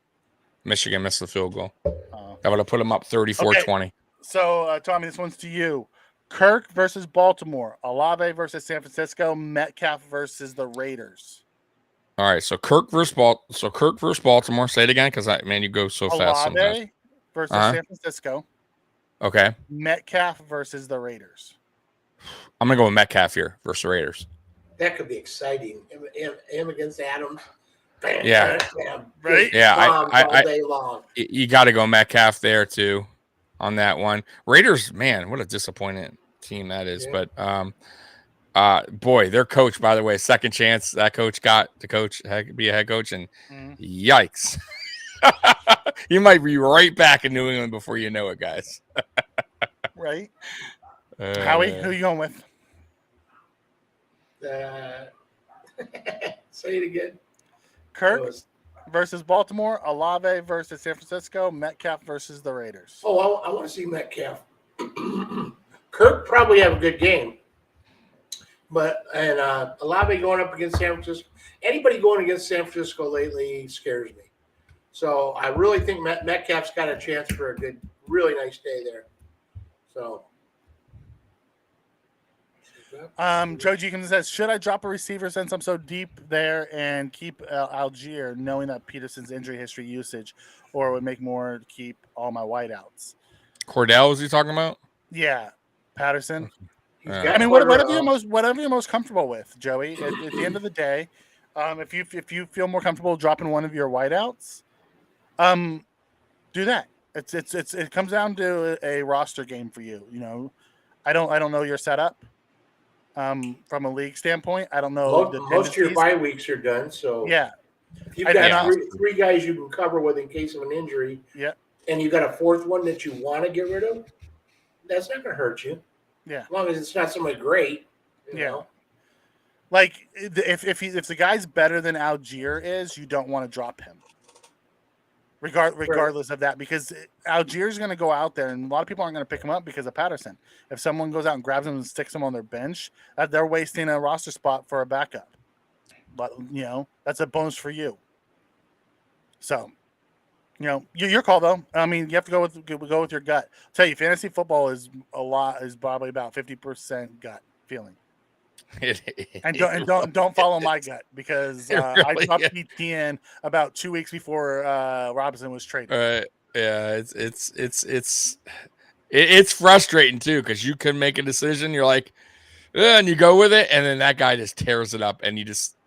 S2: Michigan missed the field goal. That would have put them up 34-20.
S1: Okay. So, Tommy, this one's to you. Kirk versus Baltimore, Olave versus San Francisco, Metcalf versus the Raiders.
S2: All right, so Kirk versus Baltimore. Say it again, because you go so fast sometimes.
S1: Olave versus San Francisco.
S2: Okay.
S1: Metcalf versus the Raiders.
S2: I'm gonna go with Metcalf here versus the Raiders.
S3: That could be exciting. Him against Adams. Bam,
S2: yeah.
S3: Bam,
S1: right.
S2: Yeah.
S3: All day long.
S2: You got to go Metcalf there too. On that one, Raiders, man, what a disappointing team that is. Yeah. But boy, their coach, by the way, second chance that coach got to be a head coach, and yikes, you might be right back in New England before you know it, guys.
S1: Right, Howie, who are you going with?
S3: Say it again.
S1: Kirk versus Baltimore, Olave versus San Francisco, Metcalf versus the Raiders.
S3: Oh, I want to see Metcalf. Kirk probably have a good game, but Olave going up against San Francisco. Anybody going against San Francisco lately scares me. So I really think Metcalf's got a chance for a good, really nice day there. So.
S1: Joe Jenkins says, should I drop a receiver since I'm so deep there and keep Algier, knowing that Peterson's injury history usage, or would make more to keep all my wideouts?
S2: Cordell, is he talking about?
S1: Yeah, Patterson.
S3: I
S1: mean, whatever you're most comfortable with, Joey. At the end of the day, if you feel more comfortable dropping one of your wideouts, do that. It comes down to a roster game for you. You know, I don't know your setup. From a league standpoint, I don't know.
S3: Most of your bye weeks are done, so
S1: yeah.
S3: If you've got three guys you can cover with in case of an injury, and you got a fourth one that you want to get rid of, that's not going to hurt you.
S1: Yeah,
S3: as long as it's not somebody great. You know?
S1: Like if the guy's better than Algier is, you don't want to drop him. Regardless of that, because Algier's going to go out there, and a lot of people aren't going to pick him up because of Patterson. If someone goes out and grabs him and sticks him on their bench, they're wasting a roster spot for a backup. But that's a bonus for you. So, your call though. I mean, you have to go with your gut. I'll tell you, fantasy football is probably about 50% gut feeling. And don't follow my gut because
S2: really
S1: I dropped ETN about 2 weeks before Robinson was traded.
S2: Yeah, it's frustrating too because you can make a decision. You're like, and you go with it, and then that guy just tears it up, and you just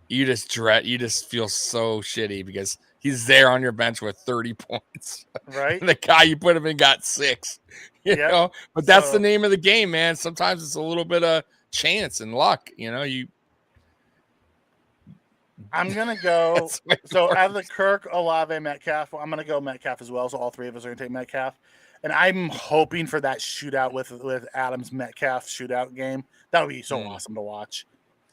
S2: feel so shitty because he's there on your bench with 30 points.
S1: Right.
S2: The guy you put him in got 6. You know, but that's the name of the game, man. Sometimes it's a little bit of chance and luck.
S1: I'm gonna go. So out of the Kirk, Olave, Metcalf, I'm gonna go Metcalf as well. So all three of us are gonna take Metcalf, and I'm hoping for that shootout with Adams Metcalf shootout game. That would be so awesome to watch.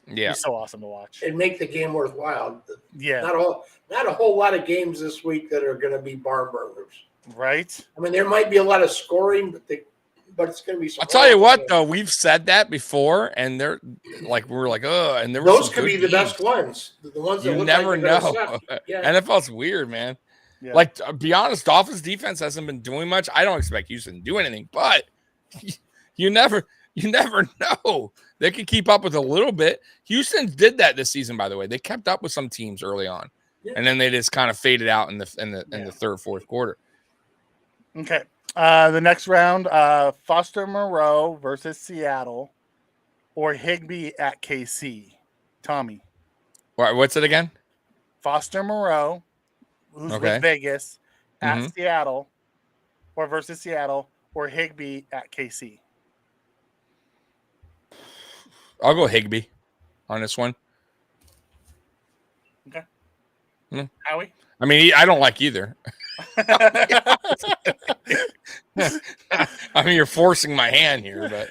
S2: Yeah,
S1: so awesome to watch.
S3: It'd make the game worthwhile.
S1: Yeah,
S3: not a whole lot of games this week that are going to be barn burners.
S1: Right.
S3: I mean, there might be a lot of scoring, but it's going to be.
S2: I'll tell you what, though, we've said that before, and they're like we're like, oh, and
S3: those could be the best ones. The ones that
S2: you
S3: look
S2: never
S3: like
S2: know.
S3: Yeah.
S2: NFL's weird, man.
S1: Yeah.
S2: Like, to be honest, Dolphins defense hasn't been doing much. I don't expect Houston to do anything, but you never know. They could keep up with a little bit. Houston did that this season, by the way. They kept up with some teams early on, and then they just kind of faded out in the third, fourth quarter.
S1: Okay. The next round, Foster Moreau versus Seattle, or Higbee at KC. Tommy.
S2: What's it again?
S1: Foster Moreau, who's with Vegas, at Seattle, versus Seattle, or Higbee at KC.
S2: I'll go Higbee on this one.
S1: Okay. Howie?
S2: I mean, I don't like either. I mean, you're forcing my hand here, but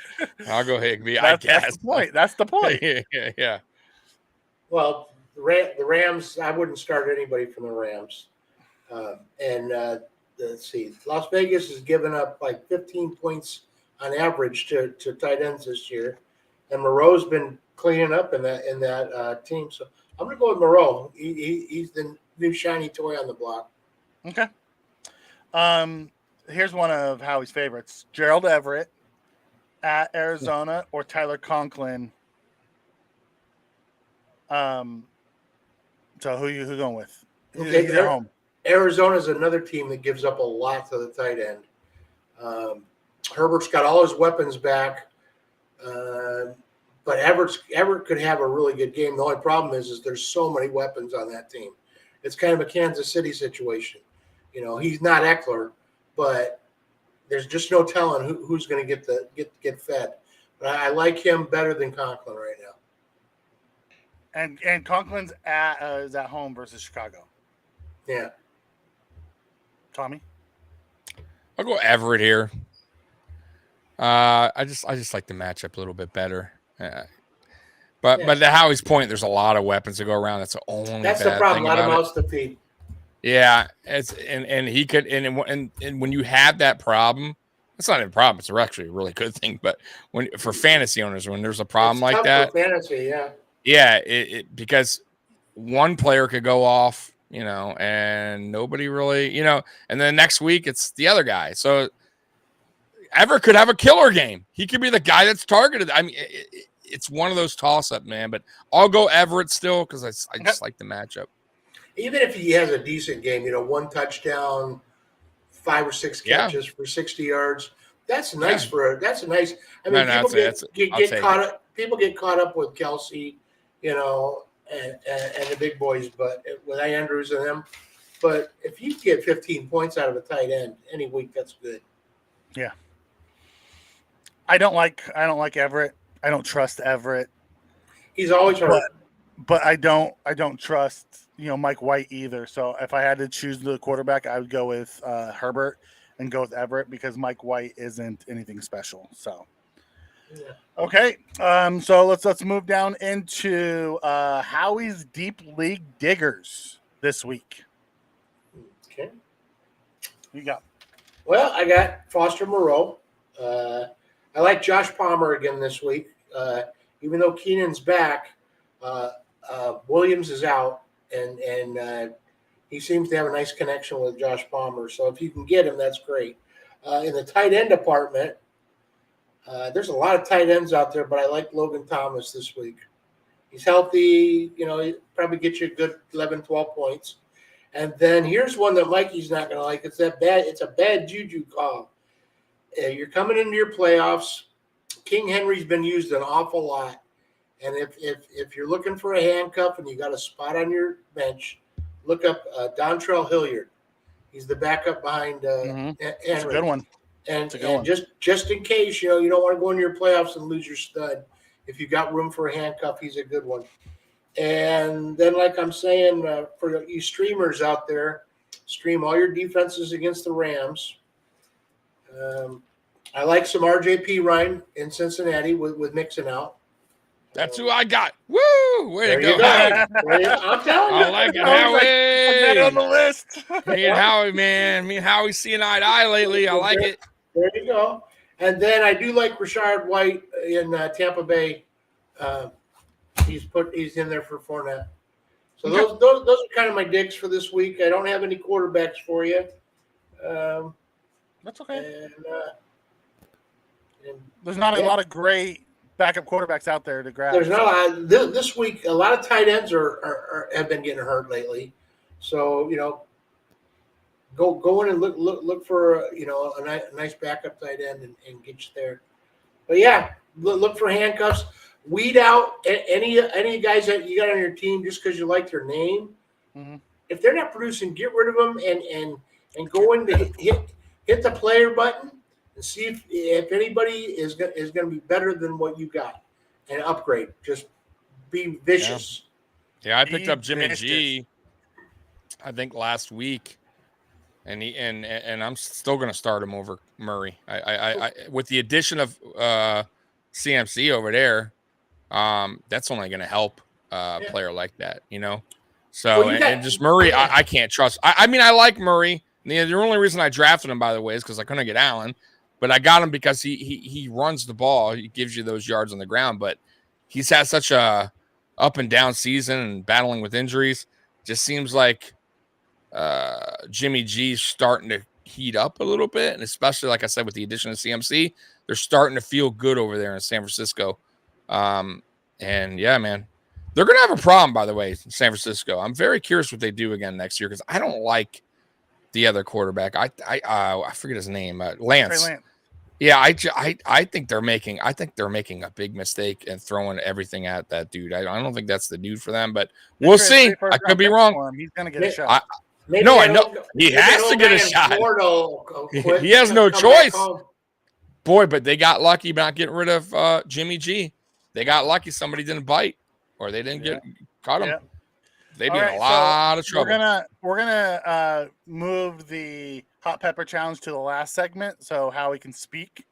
S2: I'll go Higbee, I guess.
S1: That's the point.
S2: Yeah.
S3: Well, the Rams, I wouldn't start anybody from the Rams. Let's see. Las Vegas has given up like 15 points on average to tight ends this year. And Moreau's been cleaning up in that team. So I'm going to go with Moreau. He's the new shiny toy on the block.
S1: Okay. Here's one of Howie's favorites: Gerald Everett at Arizona or Tyler Conklin. So who going with?
S3: Okay,
S1: He's at home.
S3: Arizona's another team that gives up a lot to the tight end. Herbert's got all his weapons back, but Everett could have a really good game. The only problem is there's so many weapons on that team. It's kind of a Kansas City situation. He's not Eckler, but there's just no telling who's going to get fed. But I like him better than Conklin right now.
S1: And Conklin's is at home versus Chicago.
S3: Yeah.
S1: Tommy?
S2: I'll go Everett here. I just like the matchup a little bit better. But to Howie's point, there's a lot of weapons to go around. That's
S3: the problem. A lot of mouths to feed.
S2: Yeah, and he could and when you have that problem, it's not even a problem. It's actually a really good thing. But for fantasy owners, when there's a problem like that,
S3: for fantasy,
S2: yeah, because one player could go off and nobody really, and then next week it's the other guy. So Everett could have a killer game. He could be the guy that's targeted. I mean, it's one of those toss-up, man, but I'll go Everett still because I just like the matchup.
S3: Even if he has a decent game, 1 touchdown, 5 or 6 catches for 60 yards. That's nice that's a nice. I mean, people get caught up. People get caught up with Kelsey, and the big boys, but with Andrews and them. But if you get 15 points out of a tight end any week, that's good.
S1: Yeah. I don't like Everett. I don't trust Everett.
S3: He's always hurt.
S1: But I don't trust Mike White either. So if I had to choose the quarterback, I would go with Herbert and go with Everett because Mike White isn't anything special. So okay, so let's move down into Howie's Deep League Diggers this week.
S3: Okay,
S1: you got.
S3: Well, I got Foster Moreau. I like Josh Palmer again this week. Even though Keenan's back, Williams is out, and he seems to have a nice connection with Josh Palmer. So if you can get him, that's great. In the tight end department, there's a lot of tight ends out there, but I like Logan Thomas this week. He's healthy. He probably get you a good 11, 12 points. And then here's one that Mikey's not going to like. It's a bad juju call. You're coming into your playoffs. King Henry's been used an awful lot. And if you're looking for a handcuff and you got a spot on your bench, look up Dontrell Hilliard. He's the backup behind Henry.
S1: That's a good one.
S3: And just in case, you don't want to go into your playoffs and lose your stud. If you got room for a handcuff, he's a good one. And then, like I'm saying, for you streamers out there, stream all your defenses against the Rams. I like some RJP Ryan in Cincinnati with Mixon out.
S2: That's who I got. Woo! Way to go.
S3: I'm telling you.
S2: I like it, Howie.
S1: On the list.
S2: Me and Howie, man. Me and Howie seeing eye to eye lately. I like it.
S3: There you go. And then I do like Rashard White in Tampa Bay. He's in there for Fournette. So those are kind of my digs for this week. I don't have any quarterbacks for you.
S1: That's okay.
S3: And
S1: there's not a lot of great backup quarterbacks out there to grab.
S3: There's not a lot. This week, a lot of tight ends have been getting hurt lately. So go in and look for a nice backup tight end and get you there. But yeah, look for handcuffs. Weed out any guys that you got on your team just because you like their name.
S1: Mm-hmm.
S3: If they're not producing, get rid of them and go in to hit the player button and see if anybody is going to be better than what you got and upgrade. Just be vicious.
S2: Yeah, I picked up Jimmy G, I think last week, and I'm still going to start him over Murray. I with the addition of CMC over there, that's only going to help a player like that, So
S3: Well,
S2: and just Murray, I can't trust. I mean, I like Murray. The only reason I drafted him, by the way, is because I couldn't get Allen. But I got him because he runs the ball. He gives you those yards on the ground. But he's had such a up and down season and battling with injuries. Just seems like Jimmy G's starting to heat up a little bit. And especially, like I said, with the addition of CMC, they're starting to feel good over there in San Francisco. And yeah, man, they're going to have a problem, by the way, in San Francisco. I'm very curious what they do again next year because I don't like the other quarterback. I forget his name. Lance. Yeah, I think they're making a big mistake and throwing everything at that dude. I don't think that's the dude for them, but we'll see. I could be wrong.
S1: He's gonna get a shot.
S2: I know he has to get a shot. He has no choice. Boy, but they got lucky not getting rid of Jimmy G. They got lucky somebody didn't bite or they didn't get caught him. Yeah. They'd be in a lot of trouble.
S1: We're gonna move the hot pepper challenge to the last segment, so Howie can speak.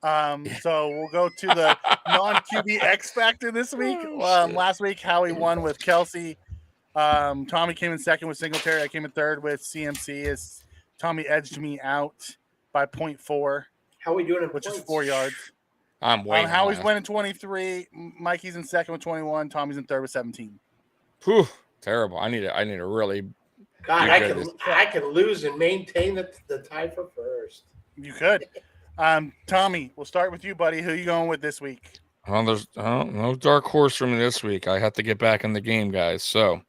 S1: So we'll go to the non-QB X Factor this week. Last week Howie won with Kelsey. Tommy came in second with Singletary. I came in third with CMC. As Tommy edged me out by 0.4.
S3: How are we doing?
S1: Which is 4 yards.
S2: I'm waiting.
S1: Howie's winning 23. Mikey's in second with 21. Tommy's in third with 17.
S2: Whew. Terrible. I need to really.
S3: God,
S2: do
S3: I
S2: good
S3: can
S2: this-
S3: I can lose and maintain the tie for first.
S1: You could. Tommy, we'll start with you, buddy. Who you going with this week?
S2: Well, there's no dark horse for me this week. I have to get back in the game, guys. So,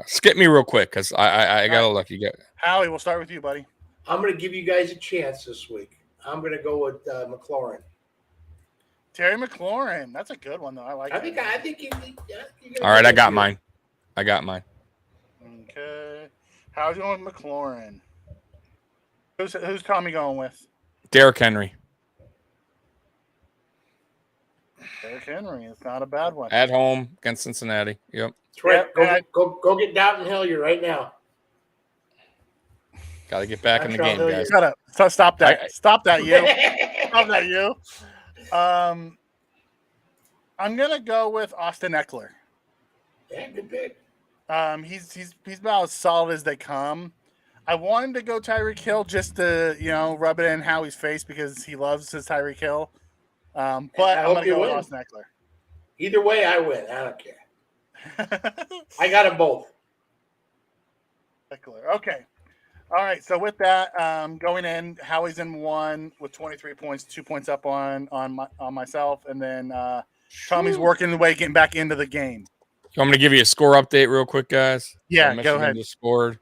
S2: skip me real quick because I gotta look. You get
S1: Howie, we'll start with you, buddy.
S3: I'm going to give you guys a chance this week. I'm going to go with McLaurin.
S1: Terry McLaurin. That's a good one, though. I like.
S3: I think you.
S2: all right. I got mine.
S1: Okay. How's you going with McLaurin? Who's Tommy going with?
S2: Derrick Henry
S1: Derrick Henry. It's not a bad one.
S2: at home against Cincinnati. Yep.
S3: That's right.
S1: Yep,
S3: Go get Dalton Hilliard right now.
S2: Got to get back in the game, guys.
S1: Shut up. Stop that. Stop that, you. Stop that, you. I'm gonna go with Austin Eckler.
S3: Yeah, good pick.
S1: He's about as solid as they come. I wanted to go Tyreek Hill just to rub it in Howie's face because he loves his Tyreek Hill. But I'm gonna go with Austin Eckler.
S3: Either way, I win. I don't care. I got them both.
S1: Eckler. Okay. All right. So with that, going in, Howie's in 1 with 23 points, 2 points up on myself, and then Tommy's working the way getting back into the game.
S2: I'm going to give you a score update real quick, guys.
S1: Yeah,
S2: Michigan
S1: go ahead.
S2: Just scored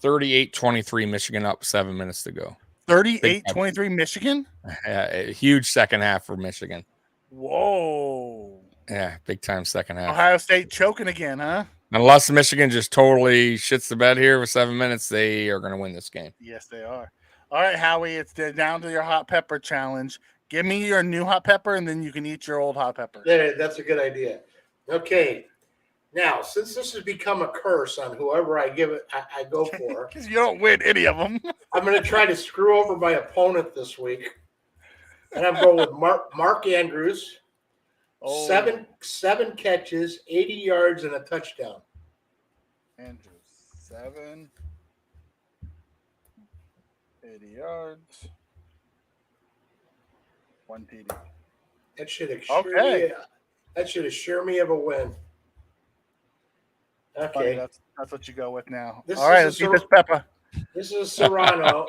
S2: 38-23. Michigan up 7 minutes to go.
S1: 38-23 Michigan?
S2: A huge second half for Michigan.
S1: Whoa.
S2: Yeah, big time second half.
S1: Ohio State choking again, huh?
S2: Unless Michigan just totally shits the bed here for 7 minutes, they are going to win this game.
S1: Yes, they are. All right, Howie, it's down to your hot pepper challenge. Give me your new hot pepper, and then you can eat your old hot pepper.
S3: Yeah, that's a good idea. Okay. Now, since this has become a curse on whoever I go for,
S1: Because you don't win any of them.
S3: I'm going to try to screw over my opponent this week. And I'm going with Mark Andrews.
S1: Oh.
S3: Seven catches, 80 yards, and a touchdown.
S1: Andrews, 7, 80 yards, 1 TD.
S3: That should assure me of a win. Okay.
S1: That's what you go with now.
S3: This
S1: All right,
S3: is
S1: let's eat this pepper.
S3: This is Serrano.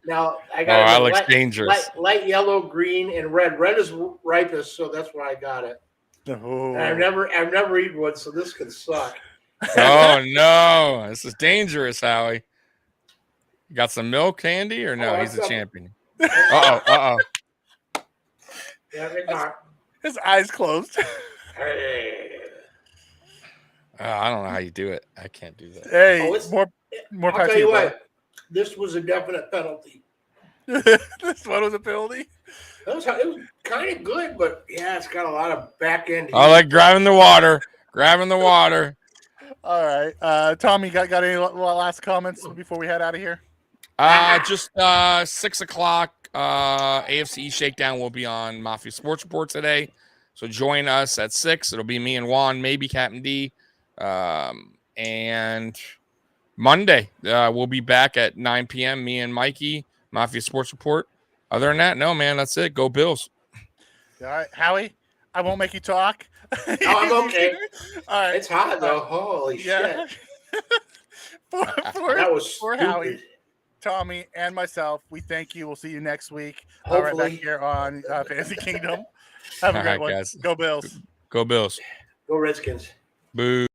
S3: Now I
S2: Oh,
S3: got
S2: that looks dangerous.
S3: light yellow, green, and red. Red is ripest, so that's why I got it.
S1: Oh.
S3: And I've never eaten one, so this could suck.
S2: Oh, no. This is dangerous, Howie. You got some milk candy or no?
S3: Oh,
S2: He's the
S3: I've got-
S2: champion. Uh-oh.
S3: Yeah, it's not.
S1: His eyes closed.
S2: I don't know how you do it. I can't do that.
S1: Hey,
S3: it's-
S1: more
S3: I'll
S1: power
S3: tell
S1: to
S3: you
S1: bud.
S3: what. This was a definite penalty.
S1: This one was a penalty.
S3: It was kind of good, but yeah, it's got a lot of back end.
S2: I like grabbing the water.
S1: All right, Tommy, got any last comments before we head out of here?
S2: Just 6 o'clock. AFC Shakedown will be on Mafia Sports Report today. So join us at 6. It'll be me and Juan, maybe Captain D. And Monday, we'll be back at 9 p.m. Me and Mikey, Mafia Sports Report. Other than that, no, man, that's it. Go Bills.
S1: All right, Howie, I won't make you talk.
S3: Oh, I'm okay.
S1: All right.
S3: It's hot though. Holy shit! That was
S1: for
S3: stupid.
S1: Howie, Tommy, and myself, we thank you. We'll see you next week. Right
S3: Hopefully.
S1: back here on Fantasy Kingdom. Have a
S2: All
S1: great
S2: right,
S1: one.
S2: guys.
S1: Go Bills.
S2: Go Bills.
S3: Go Redskins.
S2: Boo.